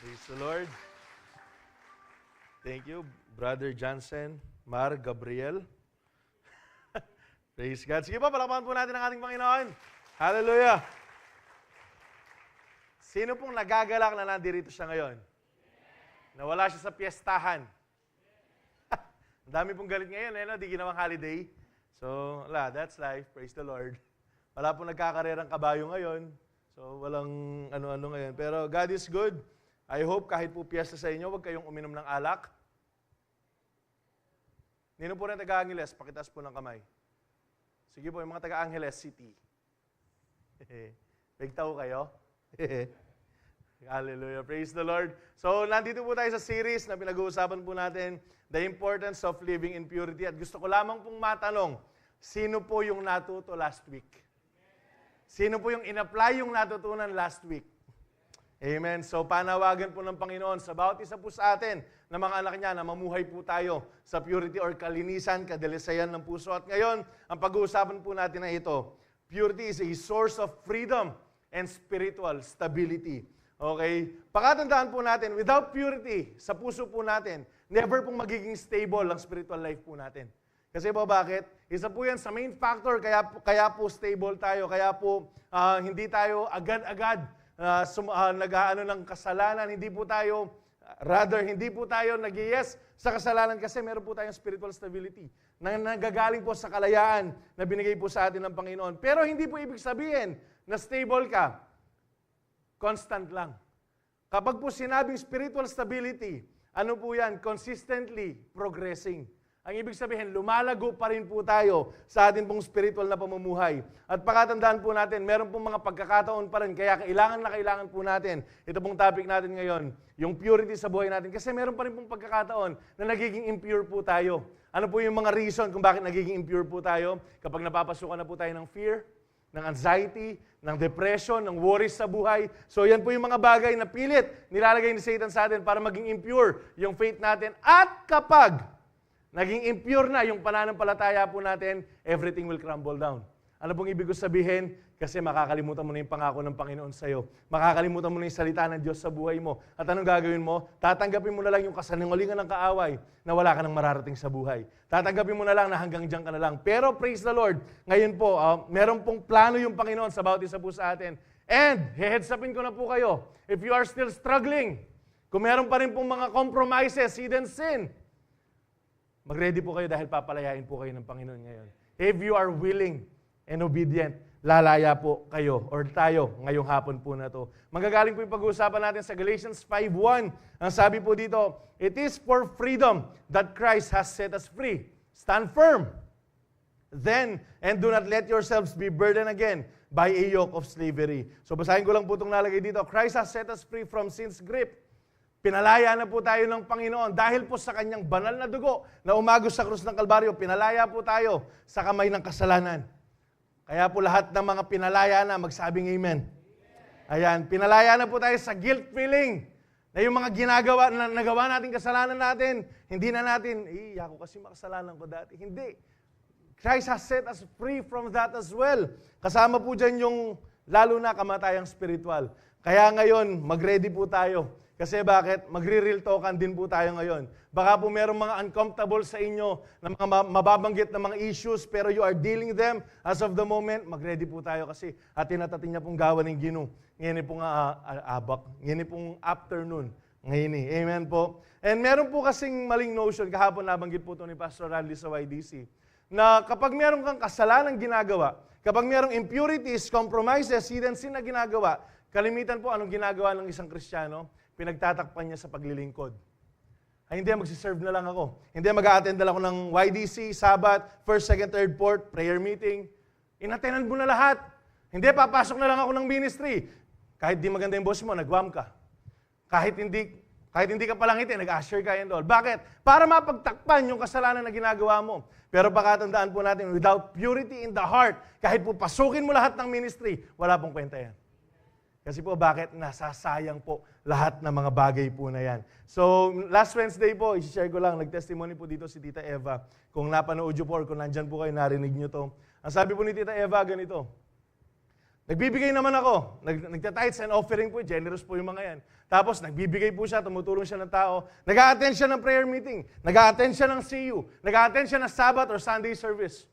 Praise the Lord. Thank you, Brother Johnson, Mar Gabriel. Praise God. Sige po, palakpakan po natin ang ating Panginoon. Hallelujah. Sino pong nagagalak na nandirito siya ngayon? Nawala siya sa piyestahan. Ang dami pong galit ngayon, no? Di ginawang holiday. So, wala, that's life. Praise the Lord. Wala pong nagkakarerang kabayo ngayon. So, walang ano-ano ngayon. Pero God is good. I hope kahit po piyesta sa inyo, huwag kayong uminom ng alak. Nino po na taga-Angeles, pakitaas po ng kamay. Sige po, yung mga taga-Angeles City. Bigtaw kayo? Hallelujah. Praise the Lord. So, nandito po tayo sa series na pinag-uusapan po natin, the importance of living in purity. At gusto ko lamang pong matanong, sino po yung natuto last week? Sino po yung in-apply yung natutunan last week? Amen. So, panawagan po ng Panginoon sa bawat isa po sa atin na mga anak niya na mamuhay po tayo sa purity or kalinisan, kadalisayan ng puso. At ngayon, ang pag-uusapan po natin na ito, purity is a source of freedom and spiritual stability. Okay? Pakatandaan po natin, without purity sa puso po natin, never pong magiging stable ang spiritual life po natin. Kasi po bakit? Isa po yan sa main factor, kaya po stable tayo, kaya po hindi tayo agad-agad nag-aano ng kasalanan, hindi po tayo nag-yes sa kasalanan kasi meron po tayong spiritual stability na nagagaling po sa kalayaan na binigay po sa atin ng Panginoon. Pero hindi po ibig sabihin na stable ka. Constant lang. Kapag po sinabing spiritual stability, ano po yan? Consistently progressing. Ang ibig sabihin, lumalago pa rin po tayo sa ating pong spiritual na pamumuhay. At pakatandaan po natin, meron pong mga pagkakataon pa rin, kaya kailangan po natin, ito pong topic natin ngayon, yung purity sa buhay natin. Kasi meron pa rin pong pagkakataon na nagiging impure po tayo. Ano po yung mga reason kung bakit nagiging impure po tayo? Kapag napapasukan na po tayo ng fear, ng anxiety, ng depression, ng worries sa buhay. So yan po yung mga bagay na pilit nilalagay ni Satan sa atin para maging impure yung faith natin. At kapag naging impure na yung pananampalataya po natin, everything will crumble down. Ano pong ibig ko sabihin? Kasi makakalimutan mo na yung pangako ng Panginoon sa iyo. Makakalimutan mo na yung salita ng Diyos sa buhay mo. At anong gagawin mo? Tatanggapin mo na lang yung kasanungalingan ng kaaway na wala ka nang mararating sa buhay. Tatanggapin mo na lang na hanggang diyan ka na lang. Pero praise the Lord, ngayon po, meron pong plano yung Panginoon sa bawat isa po sa atin. And, heads upin ko na po kayo, if you are still struggling, kung meron pa rin pong mga compromises, hidden sin, mag-ready po kayo dahil papalayain po kayo ng Panginoon ngayon. If you are willing and obedient, lalaya po kayo or tayo ngayong hapon po na to. Magagaling po yung pag-uusapan natin sa Galatians 5:1. Ang sabi po dito, it is for freedom that Christ has set us free. Stand firm. Then, and do not let yourselves be burdened again by a yoke of slavery. So basahin ko lang po itong nalagay dito. Christ has set us free from sin's grip. Pinalaya na po tayo ng Panginoon dahil po sa kanyang banal na dugo na umagos sa krus ng Kalbaryo, pinalaya po tayo sa kamay ng kasalanan. Kaya po lahat ng mga pinalaya na, magsabing amen. Ayan, pinalaya na po tayo sa guilt feeling na yung mga nagawa natin kasalanan natin, hindi na natin, ako kasi makasalanan ko dati. Hindi. Christ has set us free from that as well. Kasama po dyan yung lalo na kamatayang spiritual. Kaya ngayon, mag-ready po tayo. Kasi bakit? Magre-real talkan din po tayo ngayon. Baka po merong mga uncomfortable sa inyo na mga mababanggit na mga issues pero you are dealing them as of the moment. Mag-ready po tayo kasi atin niya pong gawa ng Ginoo. Ngayon pong abak. Ngayon pong afternoon. Ngayon Amen po. And meron po kasing maling notion, kahapon nabanggit po ito ni Pastor Randy sa YDC, na kapag meron kang kasalanang ginagawa, kapag merong impurities, compromises, hidden sin na ginagawa, kalimitan po anong ginagawa ng isang Kristiyano? Pinagtatakpan niya sa paglilingkod. Ay, hindi, magsiserve na lang ako. Hindi, mag-a-attend na lang ako ng YDC, Sabbath, 1st, 2nd, 3rd, 4th, prayer meeting. Inatenan mo na lahat. Hindi, papasok na lang ako ng ministry. Kahit di maganda yung boss mo, nag-WAM ka. Kahit hindi ka palangiti, nag-usher ka and all. Bakit? Para mapagtakpan yung kasalanan na ginagawa mo. Pero pakatandaan po natin, without purity in the heart, kahit po pasukin mo lahat ng ministry, wala pong kwenta yan. Kasi po bakit? Nasasayang po lahat ng mga bagay po na yan. So, last Wednesday po, i-share ko lang, nag-testimony po dito si Tita Eva. Kung napanood nyo po or kung nandyan po kayo, narinig nyo to. Ang sabi po ni Tita Eva, ganito, Nagbibigay naman ako. Nagtitithes and offering po, generous po yung mga yan. Tapos nagbibigay po siya, tumutulong siya ng tao. Nag-a-attend siya ng prayer meeting. Nag-a-attend siya ng CU. Nag-a-attend siya ng Sabbath or Sunday service.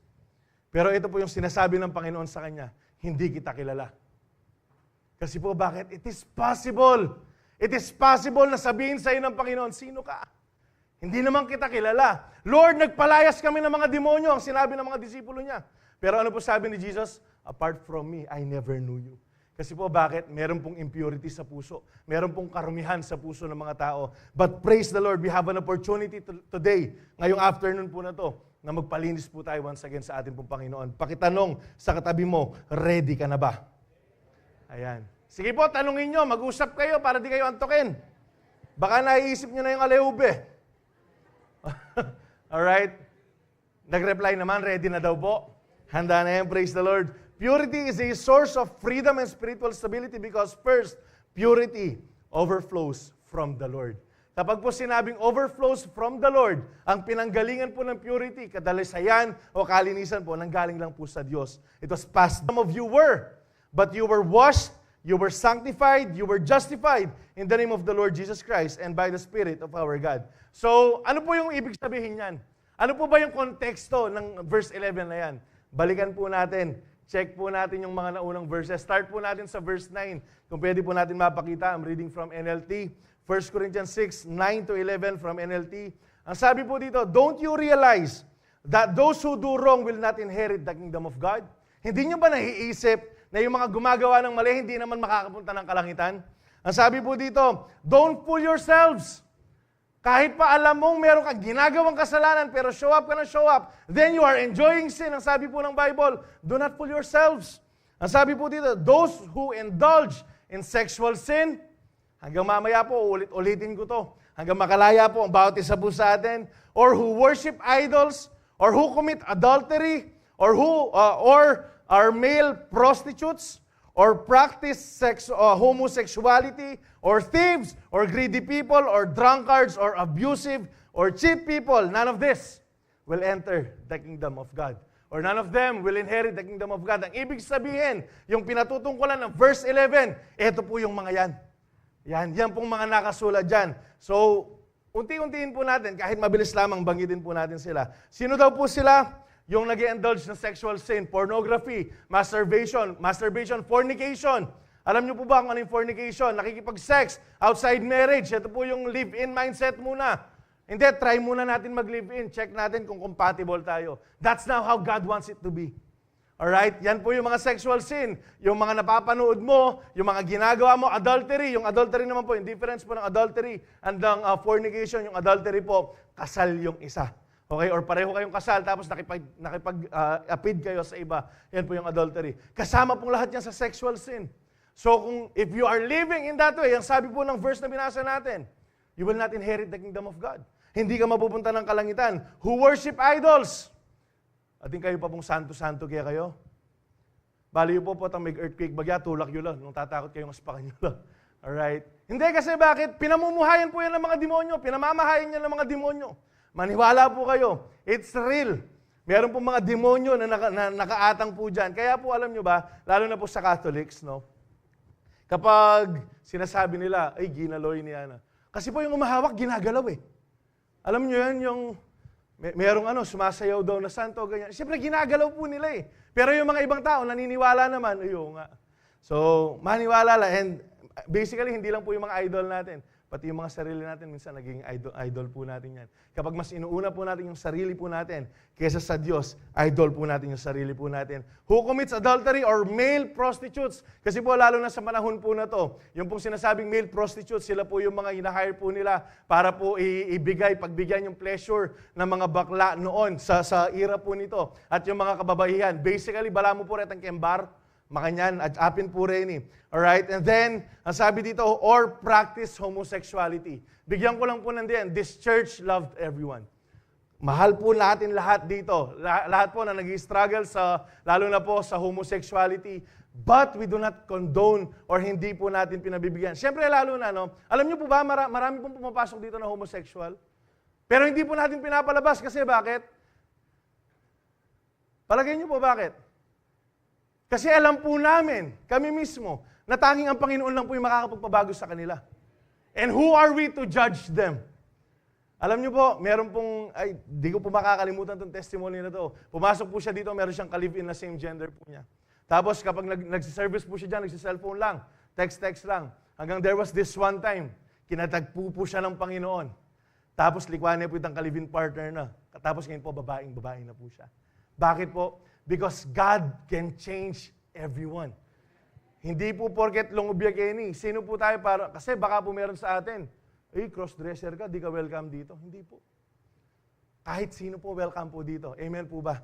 Pero ito po yung sinasabi ng Panginoon sa kanya, hindi kita kilala. Kasi po bakit? It is possible. It is possible na sabihin sa iyo ng Panginoon, sino ka? Hindi naman kita kilala. Lord, nagpalayas kami ng mga demonyo, ang sinabi ng mga disipulo niya. Pero ano po sabi ni Jesus? Apart from me, I never knew you. Kasi po bakit? Meron pong impurity sa puso. Meron pong karumihan sa puso ng mga tao. But praise the Lord, we have an opportunity today, ngayong afternoon po na to, na magpalinis po tayo once again sa ating pong Panginoon. Pakitanong sa katabi mo, ready ka na ba? Ayan. Sige po, tanungin nyo, mag-usap kayo para di kayo antokin. Baka naiisip nyo na yung aleube. Alright? Nag-reply naman, ready na daw po. Handa na yan, praise the Lord. Purity is a source of freedom and spiritual stability because first, purity overflows from the Lord. Kapag po sinabing overflows from the Lord, ang pinanggalingan po ng purity, kadalisayan o kalinisan po, nanggaling lang po sa Diyos. It was past. Some of you were, but you were washed, you were sanctified, you were justified in the name of the Lord Jesus Christ and by the Spirit of our God. So, ano po yung ibig sabihin yan? Ano po ba yung konteksto ng verse 11 na yan? Balikan po natin. Check po natin yung mga naunang verses. Start po natin sa verse 9. Kung pwede po natin mapakita, I'm reading from NLT. 1 Corinthians 6, 9 to 11 from NLT. Ang sabi po dito, don't you realize that those who do wrong will not inherit the kingdom of God? Hindi nyo ba naiisip na yung mga gumagawa ng mali, hindi naman makakapunta ng kalangitan? Ang sabi po dito, don't fool yourselves. Kahit pa alam mong meron kang ginagawang kasalanan, pero show up ka na show up, then you are enjoying sin. Ang sabi po ng Bible, do not fool yourselves. Ang sabi po dito, those who indulge in sexual sin, hanggang mamaya po, ulit-ulitin ko to, hanggang makalaya po ang bawat isa po sa atin, or who worship idols, or who commit adultery, or who or are male prostitutes, or practice homosexuality, or thieves, or greedy people, or drunkards, or abusive, or cheat people, none of this will enter the kingdom of God. Or none of them will inherit the kingdom of God. Ang ibig sabihin, yung pinatutungkulan ng verse 11, ito po yung mga yan. Yan pong mga nakasulat dyan. So, unti-untiin po natin, kahit mabilis lamang banggitin po natin sila. Sino daw po sila? Yung nag-indulge ng sexual sin, pornography, masturbation, fornication. Alam niyo po ba kung ano yung fornication? Nakikipag-sex outside marriage. Ito po yung live-in mindset muna. Hindi, try muna natin mag-live-in. Check natin kung compatible tayo. That's now how God wants it to be. Alright? Yan po yung mga sexual sin. Yung mga napapanood mo, yung mga ginagawa mo, adultery. Yung adultery naman po, yung difference po ng adultery and ng fornication, yung adultery po, kasal yung isa. Okay? Or pareho kayong kasal, tapos nakipag-apid kayo sa iba. Yan po yung adultery. Kasama pong lahat yan sa sexual sin. So, if you are living in that way, ang sabi po ng verse na binasa natin, you will not inherit the kingdom of God. Hindi ka mapupunta ng kalangitan. Who worship idols? Ating kayo pa pong santo-santo kaya kayo. Bali po ang may earthquake bagya, tulak yun lang. Nung tatakot kayong aspakan nyo lang. Alright? Hindi kasi bakit? Pinamumuhayan po yan ng mga demonyo. Pinamamahayan yan ng mga demonyo. Maniwala po kayo. It's real. Meron po mga demonyo na nakaatang po dyan. Kaya po alam nyo ba, lalo na po sa Catholics, no? Kapag sinasabi nila, ay, ginaloy ni Ana. Kasi po yung umahawak, ginagalaw eh. Alam nyo yan, yung merong sumasayaw daw na santo, ganyan. Siyempre, ginagalaw po nila eh. Pero yung mga ibang tao, naniniwala naman, ayun nga. So, maniwala lang. And basically, hindi lang po yung mga idol natin. Pati yung mga sarili natin, minsan naging idol po natin yan. Kapag mas inuuna po natin yung sarili po natin, kaysa sa Diyos, idol po natin yung sarili po natin. Who commits adultery or male prostitutes? Kasi po lalo na sa panahon po na to, yung pong sinasabing male prostitutes, sila po yung mga hinahire po nila para po pagbigyan yung pleasure ng mga bakla noon sa era po nito. At yung mga kababaihan, basically, bala mo po rin ang kembar, makanyan, at apin po rin eh. Alright? And then, ang sabi dito, or practice homosexuality. Bigyan ko lang po nandiyan, this church loved everyone. Mahal po natin lahat dito. Lahat po na nag-struggle lalo na po sa homosexuality. But we do not condone or hindi po natin pinabibigyan. Siyempre, lalo na, alam niyo po ba, marami pong pumapasok dito na homosexual. Pero hindi po natin pinapalabas kasi bakit? Palagay niyo po bakit? Kasi alam po namin, kami mismo, na tanging ang Panginoon lang po yung makakapagpabago sa kanila. And who are we to judge them? Alam niyo po, meron pong, di ko po makakalimutan itong testimony na to. Pumasok po siya dito, meron siyang ka-live-in na same gender po niya. Tapos kapag nagsiservice po siya dyan, nagsiselfone lang, text lang. Hanggang there was this one time, kinatagpo po siya ng Panginoon. Tapos likwan niya po itang ka-live-in partner na. Tapos ngayon po, babae na po siya. Bakit po? Because God can change everyone. Hindi po porket Longobia Kenny. Sino po tayo para? Kasi baka po meron sa atin. Cross-dresser ka, di ka welcome dito. Hindi po. Kahit sino po welcome po dito. Amen po ba?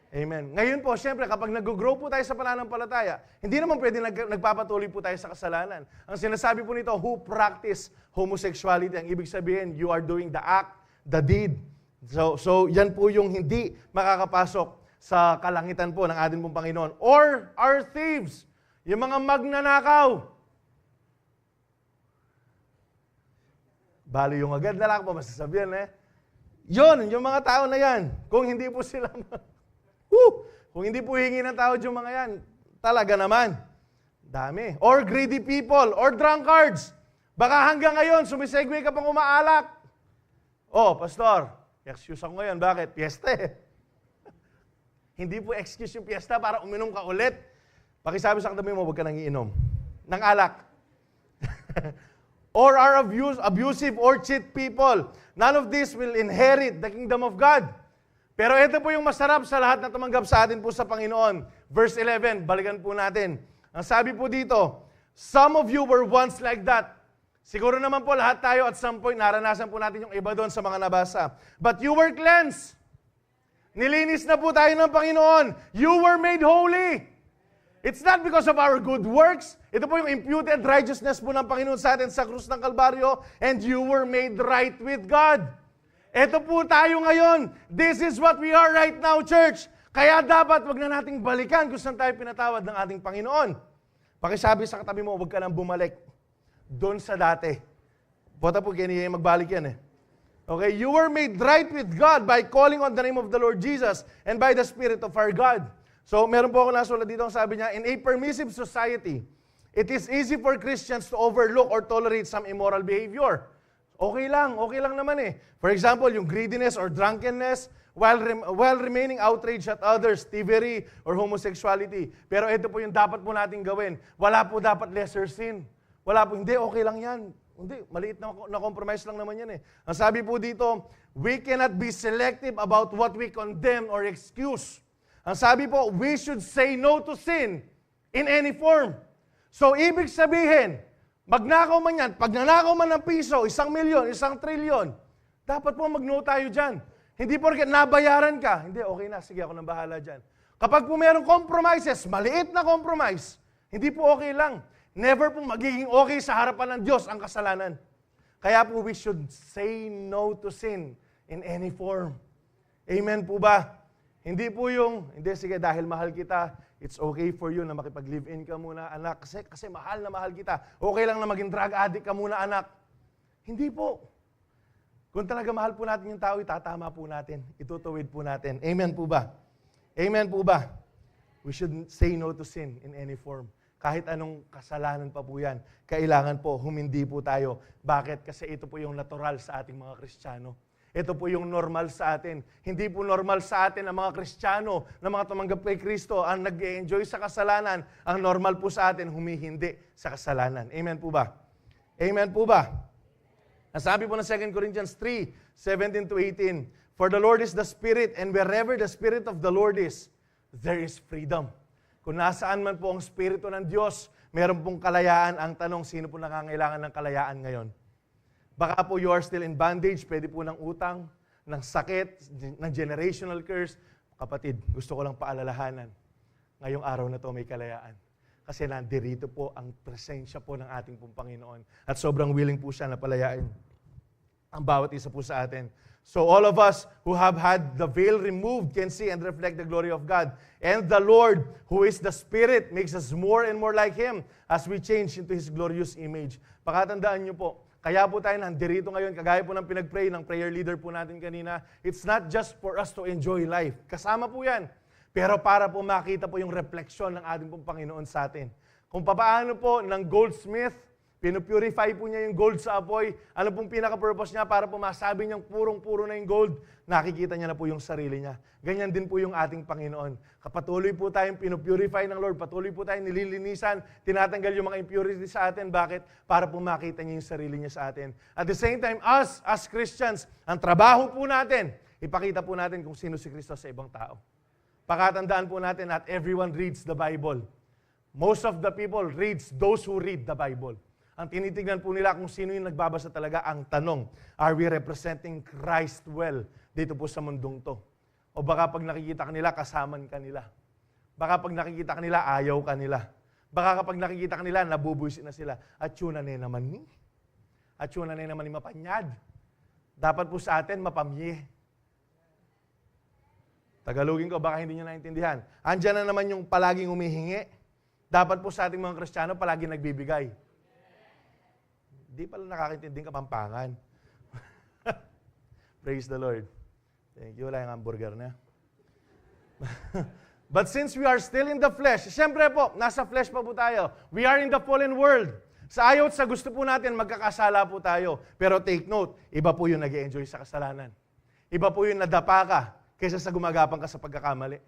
Amen. Ngayon po, siyempre, kapag nag-grow po tayo sa pananampalataya, hindi naman pwede nagpapatuloy po tayo sa kasalanan. Ang sinasabi po nito, who practice homosexuality, ang ibig sabihin, you are doing the act, the deed. So yan po yung hindi makakapasok sa kalangitan po ng ating pong Panginoon. Or our thieves, yung mga magnanakaw. Bali yung agad na lang po masasabihan Yun, yung mga tao na yan. Kung hindi po sila, kung hindi po hingi ng tao yung mga yan, talaga naman. Dami. Or greedy people, or drunkards. Baka hanggang ngayon, sumisegue ka pang umaalak. Pastor, excuse ako ngayon. Bakit? Piyesta Hindi po excuse yung piyesta para uminom ka ulit. Pakisabi sa katabi mo, huwag ka nang iinom. Ng alak. Or are abusive or cheat people. None of this will inherit the kingdom of God. Pero ito po yung masarap sa lahat na tumanggap sa atin po sa Panginoon. Verse 11, balikan po natin. Ang sabi po dito, some of you were once like that. Siguro naman po lahat tayo at some point naranasan po natin yung iba doon sa mga nabasa. But you were cleansed. Nilinis na po tayo ng Panginoon. You were made holy. It's not because of our good works. Ito po yung imputed righteousness po ng Panginoon sa atin sa krus ng Kalbaryo. And you were made right with God. Ito po tayo ngayon. This is what we are right now, church. Kaya dapat wag na nating balikan kung saan tayo pinatawad ng ating Panginoon. Pakisabi sa katabi mo, wag ka nang bumalik doon sa dati. Bota po, kaya magbalik yan Okay, you were made right with God by calling on the name of the Lord Jesus and by the Spirit of our God. So, meron po ako nasulat dito, ang sabi niya, in a permissive society, it is easy for Christians to overlook or tolerate some immoral behavior. Okay lang naman For example, yung greediness or drunkenness, while remaining outraged at others, thievery or homosexuality. Pero ito po yung dapat po natin gawin. Wala po dapat lesser sin. Wala po, hindi, okay lang yan. Hindi, maliit na compromise lang naman yan Ang sabi po dito, we cannot be selective about what we condemn or excuse. Ang sabi po, we should say no to sin in any form. So, ibig sabihin, magnakaw man yan, pag nanakaw man ng piso, 1,000,000, 1,000,000,000, dapat po mag-no tayo dyan. Hindi porket nabayaran ka, hindi, okay na, sige ako nang bahala dyan. Kapag po merong compromises, maliit na compromise, hindi po okay lang. Never po magiging okay sa harapan ng Diyos ang kasalanan. Kaya po we should say no to sin in any form. Amen po ba? Hindi po yung, hindi sige dahil mahal kita, it's okay for you na makipag-live-in ka muna, anak. Kasi mahal na mahal kita. Okay lang na maging drug addict ka muna, anak. Hindi po. Kung talaga mahal po natin yung tao, itatama po natin. Itutuwid po natin. Amen po ba? Amen po ba? We should say no to sin in any form. Kahit anong kasalanan pa po yan, kailangan po, humindi po tayo. Bakit? Kasi ito po yung natural sa ating mga Kristiyano. Ito po yung normal sa atin. Hindi po normal sa atin ang mga Kristiyano na mga tumanggap kay Kristo ang nag-enjoy sa kasalanan. Ang normal po sa atin, humihindi sa kasalanan. Amen po ba? Amen po ba? Ang sabi po ng 2 Corinthians 3:17-18, for the Lord is the Spirit, and wherever the Spirit of the Lord is, there is freedom. Kung nasaan man po ang Espiritu ng Diyos, meron pong kalayaan. Ang tanong, sino po nangangailangan ng kalayaan ngayon? Baka po you are still in bondage, pwede po ng utang, ng sakit, ng generational curse. Kapatid, gusto ko lang paalalahanan. Ngayong araw na to may kalayaan. Kasi nandirito po ang presensya po ng ating pong Panginoon. At sobrang willing po siya na palayain ang bawat isa po sa atin. So all of us who have had the veil removed can see and reflect the glory of God. And the Lord, who is the Spirit, makes us more and more like Him as we change into His glorious image. Pakatandaan niyo po, kaya po tayo nandirito ngayon, kagaya po ng pinag-pray ng prayer leader po natin kanina, it's not just for us to enjoy life. Kasama po yan. pero para po makita po yung refleksyon ng ating pong Panginoon sa atin. Kung paano po ng goldsmith, pinupurify po niya yung gold sa apoy. Ano pong pinaka-purpose niya para po masabi niyang purong-puro na yung gold, nakikita niya na po yung sarili niya. Ganyan din po yung ating Panginoon. Kapatuloy po tayong pinupurify ng Lord, patuloy po tayong nililinisan, tinatanggal yung mga impurities sa atin. Bakit? Para po makita niya yung sarili niya sa atin. At the same time, us as Christians, ang trabaho po natin, ipakita po natin kung sino si Kristo sa ibang tao. Pakatandaan po natin, not everyone reads the Bible. Most of the people reads those who read the Bible. Ang tinitignan po nila kung sino yung nagbabasa talaga. Ang tanong, are we representing Christ well dito po sa mundong to? O baka pag nakikita ka nila, kasaman ka nila. Baka pag nakikita ka nila, ayaw ka nila. Baka kapag nakikita ka nila, nabubuisit na sila. At yun na naman ni. At yun na naman ni mapanyad. Dapat po sa atin, mapamye. Tagalogin ko, baka hindi nyo naintindihan. Andiyan na naman yung palaging humihingi. Dapat po sa ating mga Kristiyano, palaging nagbibigay. Di pala nakakaintinding Kapampangan. Praise the Lord. Thank you. Wala yung hamburger na. But since we are still in the flesh, siyempre po, nasa flesh pa po tayo. We are in the fallen world. Sa ayaw at sa gusto po natin, magkakasala po tayo. Pero take note, iba po yung nag-e-enjoy sa kasalanan. Iba po yung nadapa ka kaysa sa gumagapang ka sa pagkakamali.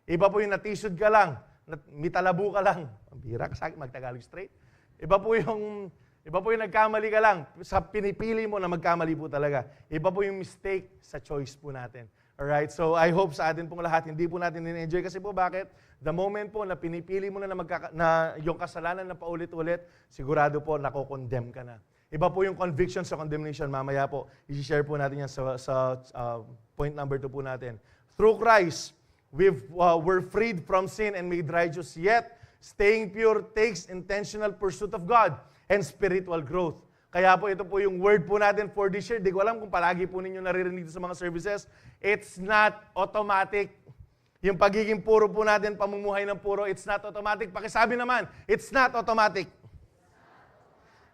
Iba po yung natisod ka lang, mitalabu ka lang. Ang bira ka sa akin, magtagalog straight. Iba po yung nagkamali ka lang sa pinipili mo na magkamali po talaga. Iba po yung mistake sa choice po natin. Alright? So I hope sa atin pong lahat, hindi po natin in-enjoy. Kasi po bakit? The moment po na pinipili mo na yung kasalanan na paulit-ulit, sigurado po nakokondemn ka na. Iba po yung conviction sa condemnation. Mamaya po, i-share po natin yan sa point number 2 po natin. Through Christ, we're freed from sin and made righteous. Yet, staying pure takes intentional pursuit of God and spiritual growth. Kaya po ito po yung word po natin for this year. Di ko alam kung palagi po ninyo naririnig dito sa mga services. It's not automatic. Yung pagiging puro po natin, pamumuhay ng puro, it's not automatic. Pakisabi naman, it's not automatic.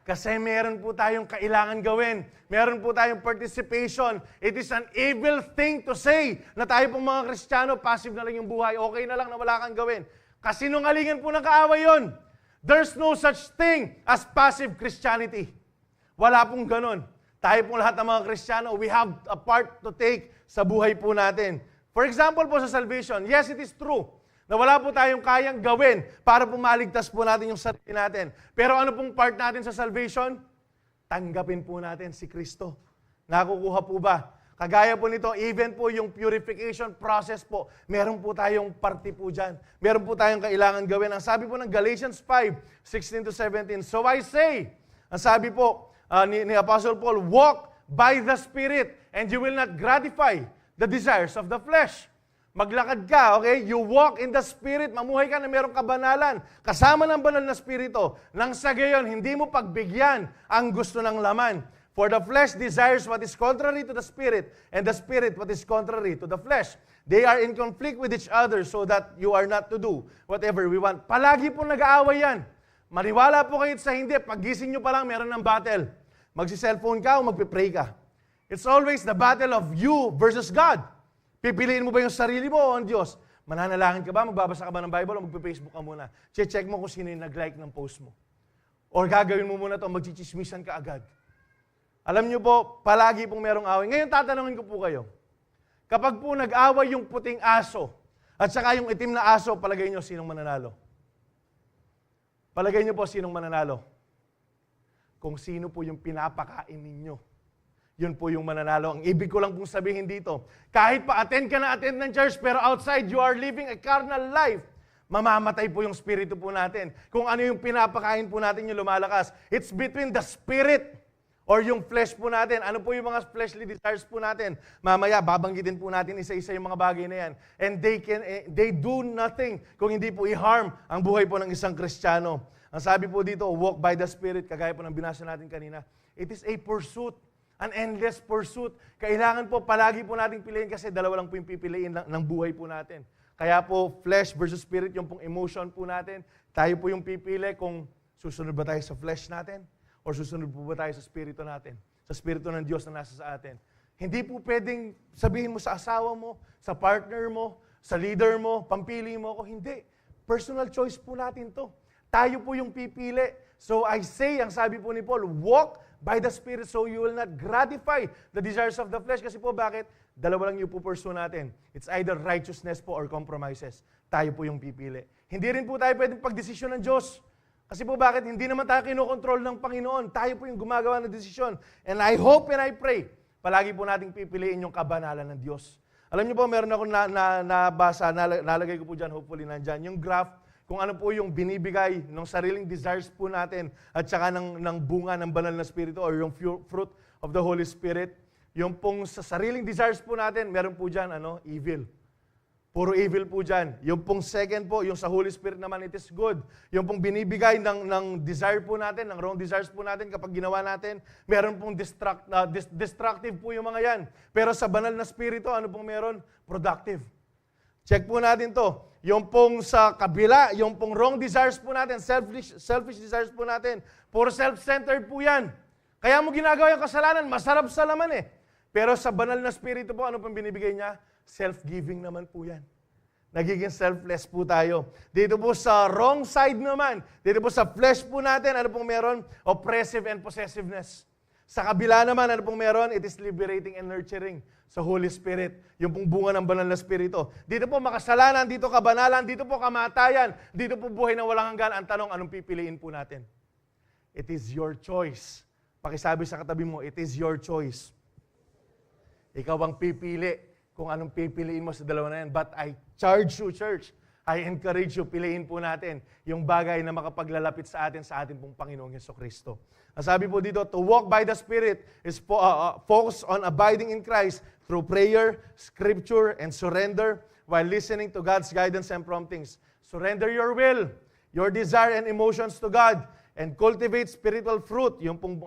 Kasi meron po tayong kailangan gawin. Meron po tayong participation. It is an evil thing to say na tayo pong mga Kristiyano, passive na lang yung buhay. Okay na lang na wala kang gawin. Kasinungalingan po ng kaaway yun. There's no such thing as passive Christianity. Wala pong ganun. Tayo pong lahat ng mga Kristiyano, we have a part to take sa buhay po natin. For example po sa salvation, yes, it is true na wala po tayong kayang gawin para pumaligtas po natin yung sarili natin. Pero ano pong part natin sa salvation? Tanggapin po natin si Kristo. Nakukuha po ba? Kagaya po nito, even po yung purification process po, meron po tayong parte po dyan. Meron po tayong kailangan gawin. Ang sabi po ng Galatians 5:16-17, so I say, ang sabi po ni Apostle Paul, walk by the Spirit and you will not gratify the desires of the flesh. Maglakad ka, okay? You walk in the Spirit, mamuhay ka na merong kabanalan, kasama ng banal na Spirito, nang sa gayon, hindi mo pagbigyan ang gusto ng laman. For the flesh desires what is contrary to the Spirit, and the Spirit what is contrary to the flesh. They are in conflict with each other so that you are not to do whatever we want. Palagi po nag-aaway yan. Maniwala po kayo sa hindi, paggising nyo pa lang, meron ng battle. Magsi-cellphone ka o magpipray ka. It's always the battle of you versus God. Pipiliin mo ba yung sarili mo o ang Diyos? Mananalangin ka ba? Magbabasa ka ba ng Bible o magpe-Facebook ka muna? Check mo kung sino yung nag-like ng post mo. Or gagawin mo muna ito, magchichismisan ka agad. Alam niyo po, palagi pong merong away. Ngayon, tatanungin ko po kayo. Kapag po nag-away yung puting aso at saka yung itim na aso, palagay niyo sinong mananalo? Palagay niyo po sinong mananalo? Kung sino po yung pinapakain ninyo. Yun po yung mananalo. Ang ibig ko lang pong sabihin dito, kahit pa attend ka na attend ng church, pero outside you are living a carnal life, mamamatay po yung spirito po natin. Kung ano yung pinapakain po natin yung lumalakas. It's between the spirit or yung flesh po natin. Ano po yung mga fleshly desires po natin? Mamaya, babanggitin po natin isa-isa yung mga bagay na yan. And they do nothing kung hindi po i-harm ang buhay po ng isang Kristiyano. Ang sabi po dito, walk by the Spirit, kagaya po ng binasa natin kanina. It is a pursuit, an endless pursuit. Kailangan po palagi po nating piliin kasi dalawa lang po yung pipiliin ng buhay po natin. Kaya po, flesh versus spirit, yung pong emotion po natin. Tayo po yung pipili kung susunod ba tayo sa flesh natin or susunod po ba tayo sa spirito natin, sa spirito ng Diyos na nasa sa atin. Hindi po pwedeng sabihin mo sa asawa mo, sa partner mo, sa leader mo, pampili mo ako. Hindi. Personal choice po natin to. Tayo po yung pipili. So I say, ang sabi po ni Paul, walk by the Spirit so you will not gratify the desires of the flesh. Kasi po bakit? Dalawa lang yung pupursue natin. It's either righteousness po or compromises. Tayo po yung pipili. Hindi rin po tayo pwedeng pagdesisyon ng Diyos. Kasi po bakit? Hindi naman tayo kinokontrol ng Panginoon. Tayo po yung gumagawa ng desisyon. And I hope and I pray, palagi po nating pipiliin yung kabanalan ng Diyos. Alam niyo po, meron ako nabasa, nalagay ko po dyan, hopefully nandyan, yung graph, kung ano po yung binibigay ng sariling desires po natin at saka ng bunga ng banal na Espiritu or yung fruit of the Holy Spirit. Yung pong sa sariling desires po natin, meron po dyan, evil. Puro evil po dyan. Yung pong second po, yung sa Holy Spirit naman, it is good. Yung pong binibigay ng desire po natin, ng wrong desires po natin kapag ginawa natin, meron pong destructive po yung mga yan. Pero sa banal na Espiritu, ano pong meron? Productive. Check po natin to. Yung pong sa kabila, yung pong wrong desires po natin, selfish desires po natin, puro self-centered po yan. Kaya mo ginagawa yung kasalanan, masarap sa laman eh. Pero sa banal na Espiritu po, ano pong binibigay niya? Self-giving naman po yan. Nagiging selfless po tayo. Dito po sa wrong side naman, dito po sa flesh po natin, ano pong meron? Oppressive and possessiveness. Sa kabila naman, ano pong meron? It is liberating and nurturing sa Holy Spirit. Yung pong bunga ng banal na Espiritu. Dito po makasalanan, dito kabanalan, dito po kamatayan, dito po buhay na walang hanggan. Ang tanong, anong pipiliin po natin? It is your choice. Pakisabi sa katabi mo, it is your choice. Ikaw ang pipili kung anong pipiliin mo sa dalawa na yan. But I charge you, church, I encourage you, piliin po natin yung bagay na makapaglalapit sa atin pong Panginoong Jesucristo. Ang sabi po dito, to walk by the Spirit is focus on abiding in Christ through prayer, scripture, and surrender while listening to God's guidance and promptings. Surrender your will, your desire and emotions to God, and cultivate spiritual fruit. Yung pong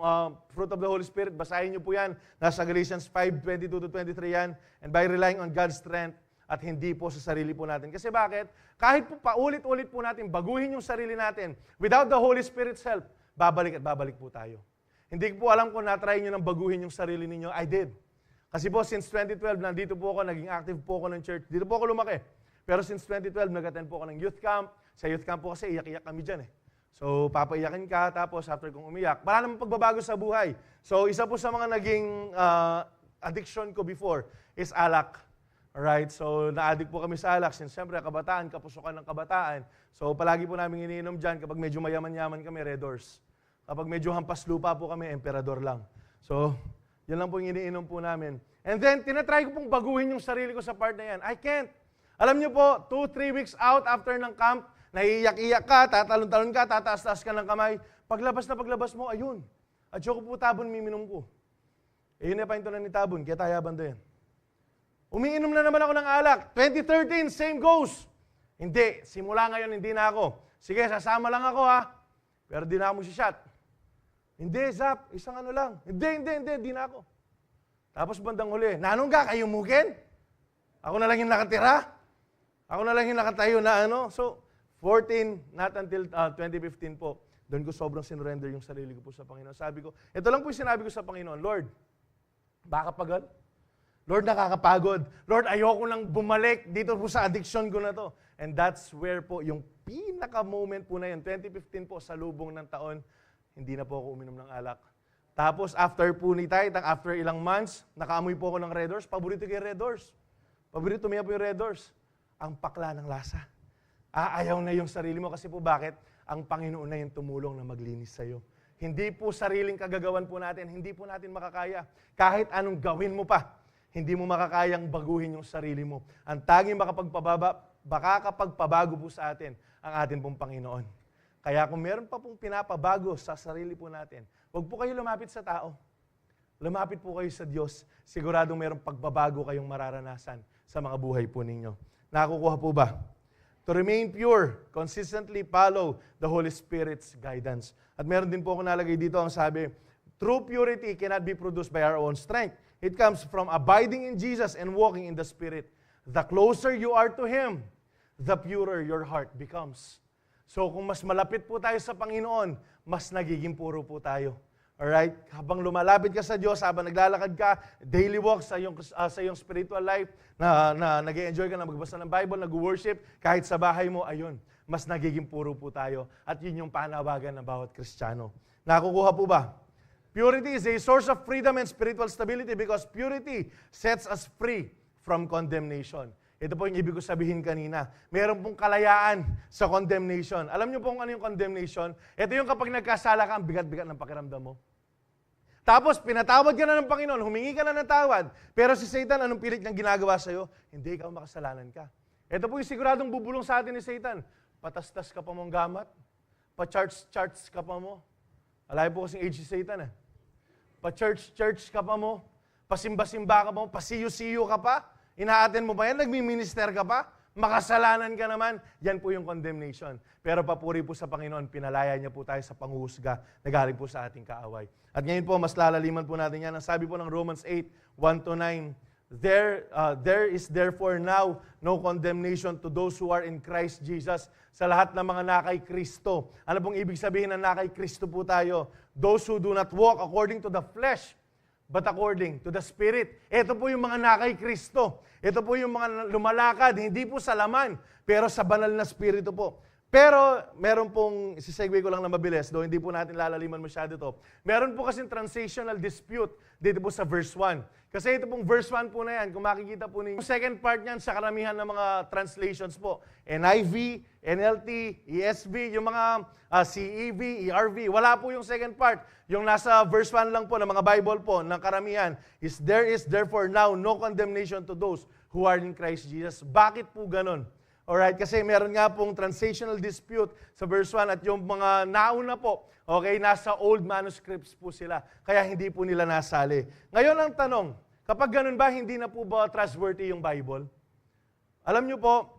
fruit of the Holy Spirit, basahin niyo po yan. Nasa Galatians 5:22-23 yan. And by relying on God's strength at hindi po sa sarili po natin. Kasi bakit? Kahit po paulit-ulit po natin, baguhin yung sarili natin. Without the Holy Spirit's help, babalik at babalik po tayo. Hindi po alam kung na-try nyo nang baguhin yung sarili ninyo. I did. Kasi po, since 2012, nandito po ako, naging active po ako ng church. Dito po ako lumaki. Pero since 2012, nag-attend po ako ng youth camp. Sa youth camp po kasi, iyak-iyak kami dyan eh. So, papaiyakin ka, tapos after kong umiyak, wala namang pagbabago sa buhay. So, isa po sa mga naging addiction ko before is alak. Alright? So, na-addict po kami sa alak. Since siyempre, kabataan, kapusukan ng kabataan. So, palagi po namin iniinom dyan. Kapag medyo mayaman-yaman kami, Red Doors. Kapag medyo hampas lupa po kami, Emperador lang. So, yan lang po yung iniinom po namin. And then, tinatry ko pong baguhin yung sarili ko sa part na yan. I can't. Alam niyo po, 2-3 weeks out after ng camp, naiiyak-iyak ka, tatalon-talon ka, tataas-taas ka ng kamay. Paglabas mo, ayun. At yung po tabon, miminom ko. Yun na pa yung tunan ni tabon, kaya tayaban doon. Umiinom na naman ako ng alak. 2013, same goes. Hindi, simula ngayon, hindi na ako. Sige, sasama lang ako ha. Pero di na ako shot. Hindi, Zap, isang ano lang. Hindi na ako. Tapos bandang huli, nanong ka, kayo mugin? Ako na lang yung nakatira? Ako na lang yung nakatayo na ano? So, 14, not until 2015 po, doon ko sobrang sinurrender yung sarili ko po sa Panginoon. Sabi ko, ito lang po yung sinabi ko sa Panginoon, Lord, baka pagod? Lord, nakakapagod. Lord, ayoko nang bumalik dito po sa addiction ko na to. And that's where po, yung pinaka-moment po na yun, 2015 po, sa lubong ng taon, hindi na po ako uminom ng alak. Tapos, after po ni Titang, after ilang months, nakaamoy po ako ng Red Doors. Paborito ko yung Red Doors. Paborito niya po yung Red Doors. Ang pakla ng lasa. Ayaw na yung sarili mo kasi po bakit? Ang Panginoon na yung tumulong na maglinis sa'yo. Hindi po sariling kagagawan po natin, hindi po natin makakaya. Kahit anong gawin mo pa, hindi mo makakayang baguhin yung sarili mo. Ang tanging makakapagpabago po sa atin, ang atin pong Panginoon. Kaya kung meron pa pong pinapabago sa sarili po natin, huwag po kayo lumapit sa tao. Lumapit po kayo sa Diyos. Siguradong merong pagbabago kayong mararanasan sa mga buhay po ninyo. Nakukuha po ba? To remain pure, consistently follow the Holy Spirit's guidance. At meron din po ako nalagay dito ang sabi, true purity cannot be produced by our own strength. It comes from abiding in Jesus and walking in the Spirit. The closer you are to Him, the purer your heart becomes. So kung mas malapit po tayo sa Panginoon, mas nagiging puro po tayo. Alright? Habang lumalapit ka sa Diyos, habang naglalakad ka, daily walk sa iyong spiritual life, na nag-enjoy ka na magbasa ng Bible, nag-worship, kahit sa bahay mo, ayun, mas nagiging puro po tayo. At yun yung panawagan ng bawat Kristiyano. Nakukuha po ba? Purity is a source of freedom and spiritual stability because purity sets us free from condemnation. Ito po yung ibig ko sabihin kanina. Meron pong kalayaan sa condemnation. Alam niyo po kung ano yung condemnation? Ito yung kapag nagkasala ka, ang bigat-bigat ng pakiramdam mo. Tapos, pinatawad ka na ng Panginoon, humingi ka na ng tawad, pero si Satan, anong pilit niyang ginagawa sa'yo? Hindi, ikaw makasalanan ka. Ito po yung siguradong bubulong sa atin ni Satan. Patastas ka pa mong gamat, pa-charts ka pa mo. Alayo po kasing age si Satan eh. Pa-church ka pa mo, pasimba-simba ka pa mo, pasiyo-siyo ka pa. Inaaten mo ba yan? Nagmi-minister ka pa? Makasalanan ka naman? Yan po yung condemnation. Pero papuri po sa Panginoon, pinalaya niya po tayo sa panghuhusga na galing po sa ating kaaway. At ngayon po, mas lalaliman po natin yan. Ang sabi po ng Romans 8:1-9, There is therefore now no condemnation to those who are in Christ Jesus. Sa lahat ng mga nakay Kristo. Ano pong ibig sabihin ng nakay Kristo po tayo? Those who do not walk according to the flesh, but according to the Spirit. Ito po yung mga nakay Kristo. Ito po yung mga lumalakad, hindi po sa laman, pero sa banal na Spirito po. Pero, meron pong, isisegue ko lang na mabilis, though hindi po natin lalaliman masyado ito. Meron po kasing translational dispute dito po sa verse 1. Kasi ito pong verse 1 po na yan, kung makikita po ninyo, yung second part niyan sa karamihan ng mga translations po. NIV, NLT, ESV, yung mga CEV, ERV, wala po yung second part. Yung nasa verse 1 lang po ng mga Bible po, ng karamihan, there is therefore now no condemnation to those who are in Christ Jesus. Bakit po ganun? Alright, kasi meron nga pong translational dispute sa verse 1 at yung mga nauna po, okay, nasa old manuscripts po sila. Kaya hindi po nila nasali. Ngayon ang tanong, kapag ganun ba, hindi na po ba trustworthy yung Bible? Alam nyo po,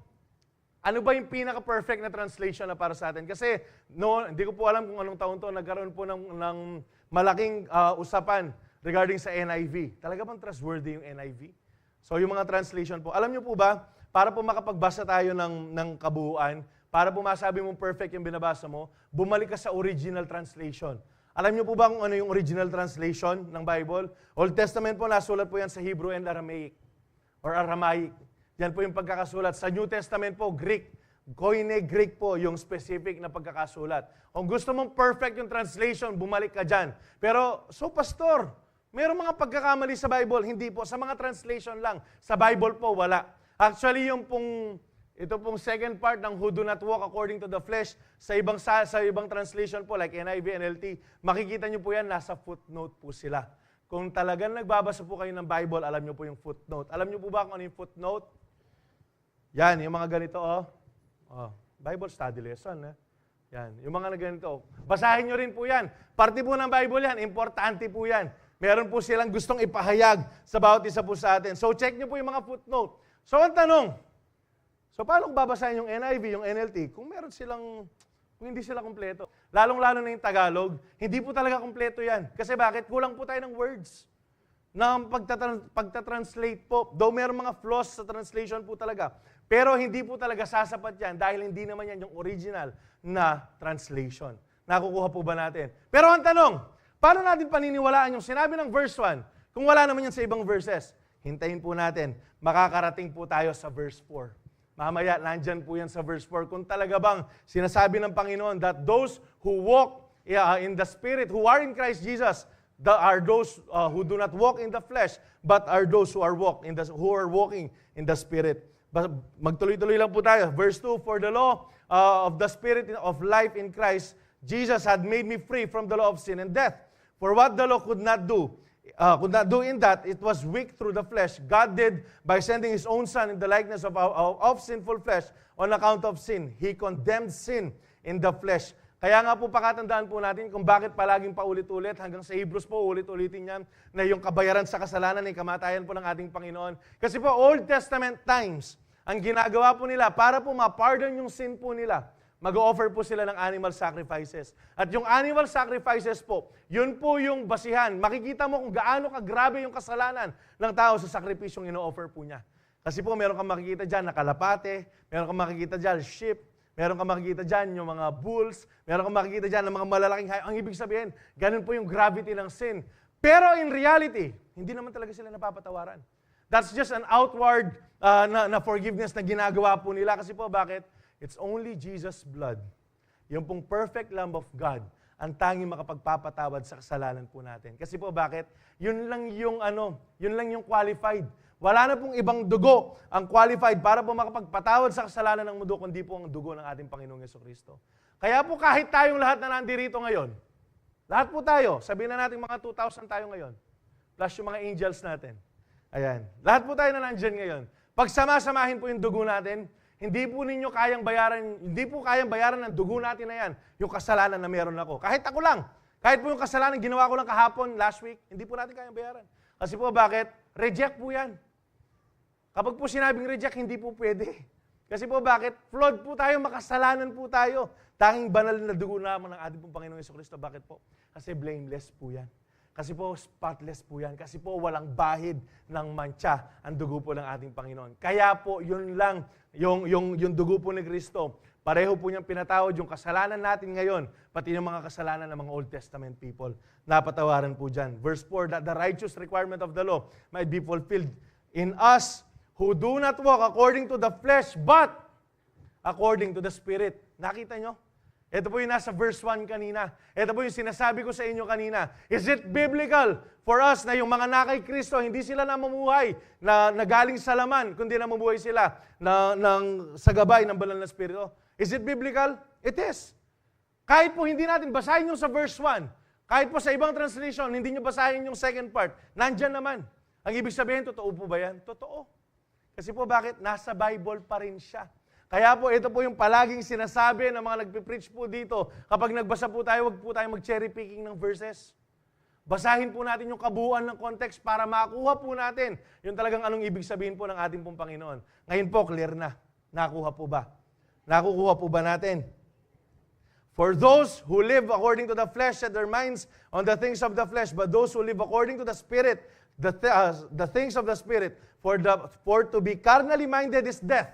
ano ba yung pinaka-perfect na translation na para sa atin? Kasi hindi ko po alam kung anong taon to, nagkaroon po ng malaking usapan regarding sa NIV. Talaga bang trustworthy yung NIV? So yung mga translation po, alam nyo po ba, para po makapagbasa tayo ng kabuuan, para po masabi mong perfect yung binabasa mo, bumalik ka sa original translation. Alam niyo po ba kung ano yung original translation ng Bible? Old Testament po, nasulat po yan sa Hebrew and Aramaic. Or Aramaic. Yan po yung pagkakasulat. Sa New Testament po, Greek. Koine Greek po yung specific na pagkakasulat. Kung gusto mong perfect yung translation, bumalik ka dyan. Pero, pastor, mayroong mga pagkakamali sa Bible. Hindi po. Sa mga translation lang. Sa Bible po, wala. Actually, ito pong second part ng who do not walk according to the flesh, sa ibang translation po, like NIV, NLT, makikita nyo po yan, nasa footnote po sila. Kung talagang nagbabasa po kayo ng Bible, alam nyo po yung footnote. Alam nyo po ba kung ano yung footnote? Yan, yung mga ganito, Bible study lesson. Yan, yung mga ganito. Basahin nyo rin po yan. Parte po ng Bible yan, importante po yan. Meron po silang gustong ipahayag sa bawat isa po sa atin. So, check nyo po yung mga footnote. So, ang tanong, paano kung babasahin yung NIV, yung NLT, kung hindi sila kumpleto? Lalong-lalo na yung Tagalog, hindi po talaga kumpleto yan. Kasi bakit? Kulang po tayo ng words. Na pagta-translate po, though meron mga flaws sa translation po talaga, pero hindi po talaga sasapat yan dahil hindi naman yan yung original na translation. Nakukuha po ba natin? Pero ang tanong, paano natin paniniwalaan yung sinabi ng verse 1 kung wala naman yan sa ibang verses? Hintayin po natin, makakarating po tayo sa verse 4. Mamaya, nandyan po yan sa verse 4. Kung talaga bang sinasabi ng Panginoon that those who walk in the Spirit, who are in Christ Jesus, are those who do not walk in the flesh, but are those who are walking in the Spirit. Magtuloy-tuloy lang po tayo. Verse 2, For the law of the Spirit of life in Christ, Jesus had made me free from the law of sin and death. For what the law could not do in that it was weak through the flesh, God did by sending His own Son in the likeness of sinful flesh on account of sin. He condemned sin in the flesh. Kaya nga po pakatandaan po natin kung bakit palaging paulit-ulit, hanggang sa Hebrews po ulit-ulitin yan, na yung kabayaran sa kasalanan ay kamatayan po ng ating Panginoon. Kasi po Old Testament times, ang ginagawa po nila para po ma-pardon yung sin po nila, mag-o-offer po sila ng animal sacrifices. At yung animal sacrifices po, yun po yung basihan. Makikita mo kung gaano kagrabe yung kasalanan ng tao sa sakripisyong ino-offer po niya. Kasi po meron kang makikita dyan na kalapate, meron kang makikita dyan sheep, Meron kang makikita dyan yung mga bulls, meron kang makikita dyan ng mga malalaking hayop. Ang ibig sabihin, ganun po yung gravity ng sin. Pero in reality, hindi naman talaga sila napapatawaran. That's just an outward na forgiveness na ginagawa po nila. Kasi po, bakit? It's only Jesus' blood. Yung pong perfect Lamb of God, ang tanging makapagpapatawad sa kasalanan po natin. Kasi po, bakit? Yun lang yung qualified. Wala na pong ibang dugo ang qualified para po makapagpatawad sa kasalanan ng mundo, kundi po ang dugo ng ating Panginoong Jesucristo. Kaya po kahit tayong lahat na nandirito ngayon, lahat po tayo, sabihin na natin mga 2,000 tayo ngayon, plus yung mga angels natin. Ayan. Lahat po tayo na nandyan ngayon. Pag sama-samahin po yung dugo natin, hindi po kayang bayaran ng dugo natin na yan, yung kasalanan na meron ako. Kahit ako lang. Kahit po yung kasalanan ginawa ko lang kahapon, last week, hindi po natin kayang bayaran. Kasi po bakit? Reject po yan. Kapag po sinabing reject, hindi po pwede. Kasi po bakit? Flawed po tayo, makasalanan po tayo. Tanging banal na dugo naman ng ating pong Panginoong Jesucristo. Bakit po? Kasi blameless po yan. Kasi po spotless po yan. Kasi po walang bahid ng mancha ang dugo po ng ating Panginoon. Kaya po yun lang, yung dugo po ni Kristo, pareho po niyang pinatawad yung kasalanan natin ngayon, pati yung mga kasalanan ng mga Old Testament people. Napatawaran po dyan. Verse 4, that the righteous requirement of the law might be fulfilled in us who do not walk according to the flesh, but according to the Spirit. Nakita nyo? Ito po yung nasa verse 1 kanina. Ito po yung sinasabi ko sa inyo kanina. Is it biblical for us na yung mga nakay Kristo, hindi sila namumuhay na galing sa laman, kundi namumuhay sila sa gabay ng banal na Espiritu? Is it biblical? It is. Kahit po hindi natin basahin yung sa verse 1, kahit po sa ibang translation, hindi nyo basahin yung second part, nandyan naman. Ang ibig sabihin, totoo po ba yan? Totoo. Kasi po bakit? Nasa Bible pa rin siya. Kaya po, ito po yung palaging sinasabi ng mga nagpipreach po dito. Kapag nagbasa po tayo, huwag po tayo mag-cherry picking ng verses. Basahin po natin yung kabuuan ng context para makuha po natin yung talagang anong ibig sabihin po ng ating pong Panginoon. Ngayon po, clear na. Nakuha po ba? Nakukuha po ba natin? For those who live according to the flesh set their minds on the things of the flesh, but those who live according to the Spirit, the things of the Spirit, for to be carnally minded is death,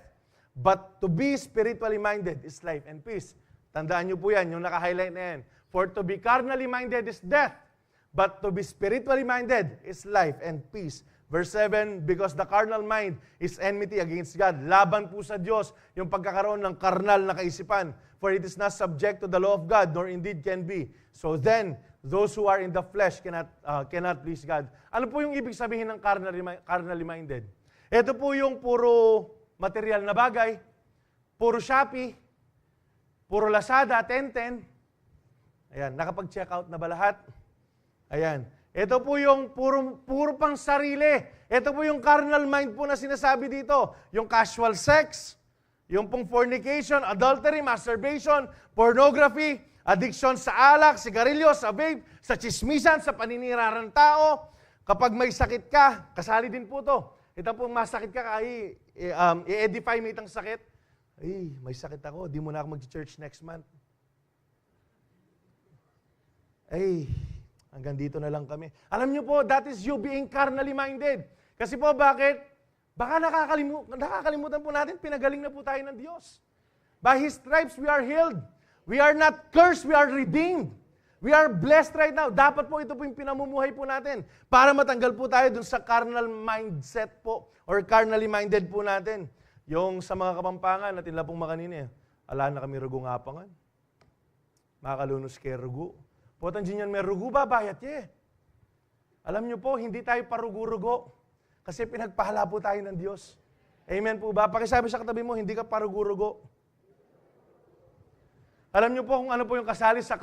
but to be spiritually minded is life and peace. Tandaan niyo po yan, yung naka-highlight na yan. For to be carnally minded is death, but to be spiritually minded is life and peace. Verse 7, because the carnal mind is enmity against God. Laban po sa Diyos yung pagkakaroon ng karnal na kaisipan. For it is not subject to the law of God, nor indeed can be. So then, those who are in the flesh cannot please God. Ano po yung ibig sabihin ng carnally minded? Ito po yung puro material na bagay, puro Shopee, puro Lazada, 10-10. Ayan, nakapag-check out na ba lahat? Ayan. Ito po yung puro pang sarili. Ito po yung carnal mind po na sinasabi dito. Yung casual sex, yung pong fornication, adultery, masturbation, pornography, addiction sa alak, sigarilyo, sa vape, sa chismisan, sa paninira ng tao. Kapag may sakit ka, kasali din po to. Ito pong masakit ka, i-edify mo itang sakit. Ay, may sakit ako, di mo na ako mag-church next month. Ay, hanggang dito na lang kami. Alam niyo po, that is you being carnally minded. Kasi po, bakit? Baka nakakalimutan po natin, pinagaling na po tayo ng Diyos. By His stripes, we are healed. We are not cursed, we are redeemed. We are blessed right now. Dapat po ito po yung pinamumuhay po natin para matanggal po tayo dun sa carnal mindset po or carnally minded po natin. Yung sa mga Kapampangan, natin lang pong makanina. Ala na kami rugo nga pangan. Makalunos kay rugo. Potang dyan may rugo ba? Bayat ye. Alam nyo po, hindi tayo parugo-rugo. Kasi pinagpahala po tayo ng Diyos. Amen po ba? Pakisabi sa katabi mo, hindi ka parugo-rugo. Alam niyo po kung ano po yung kasali sa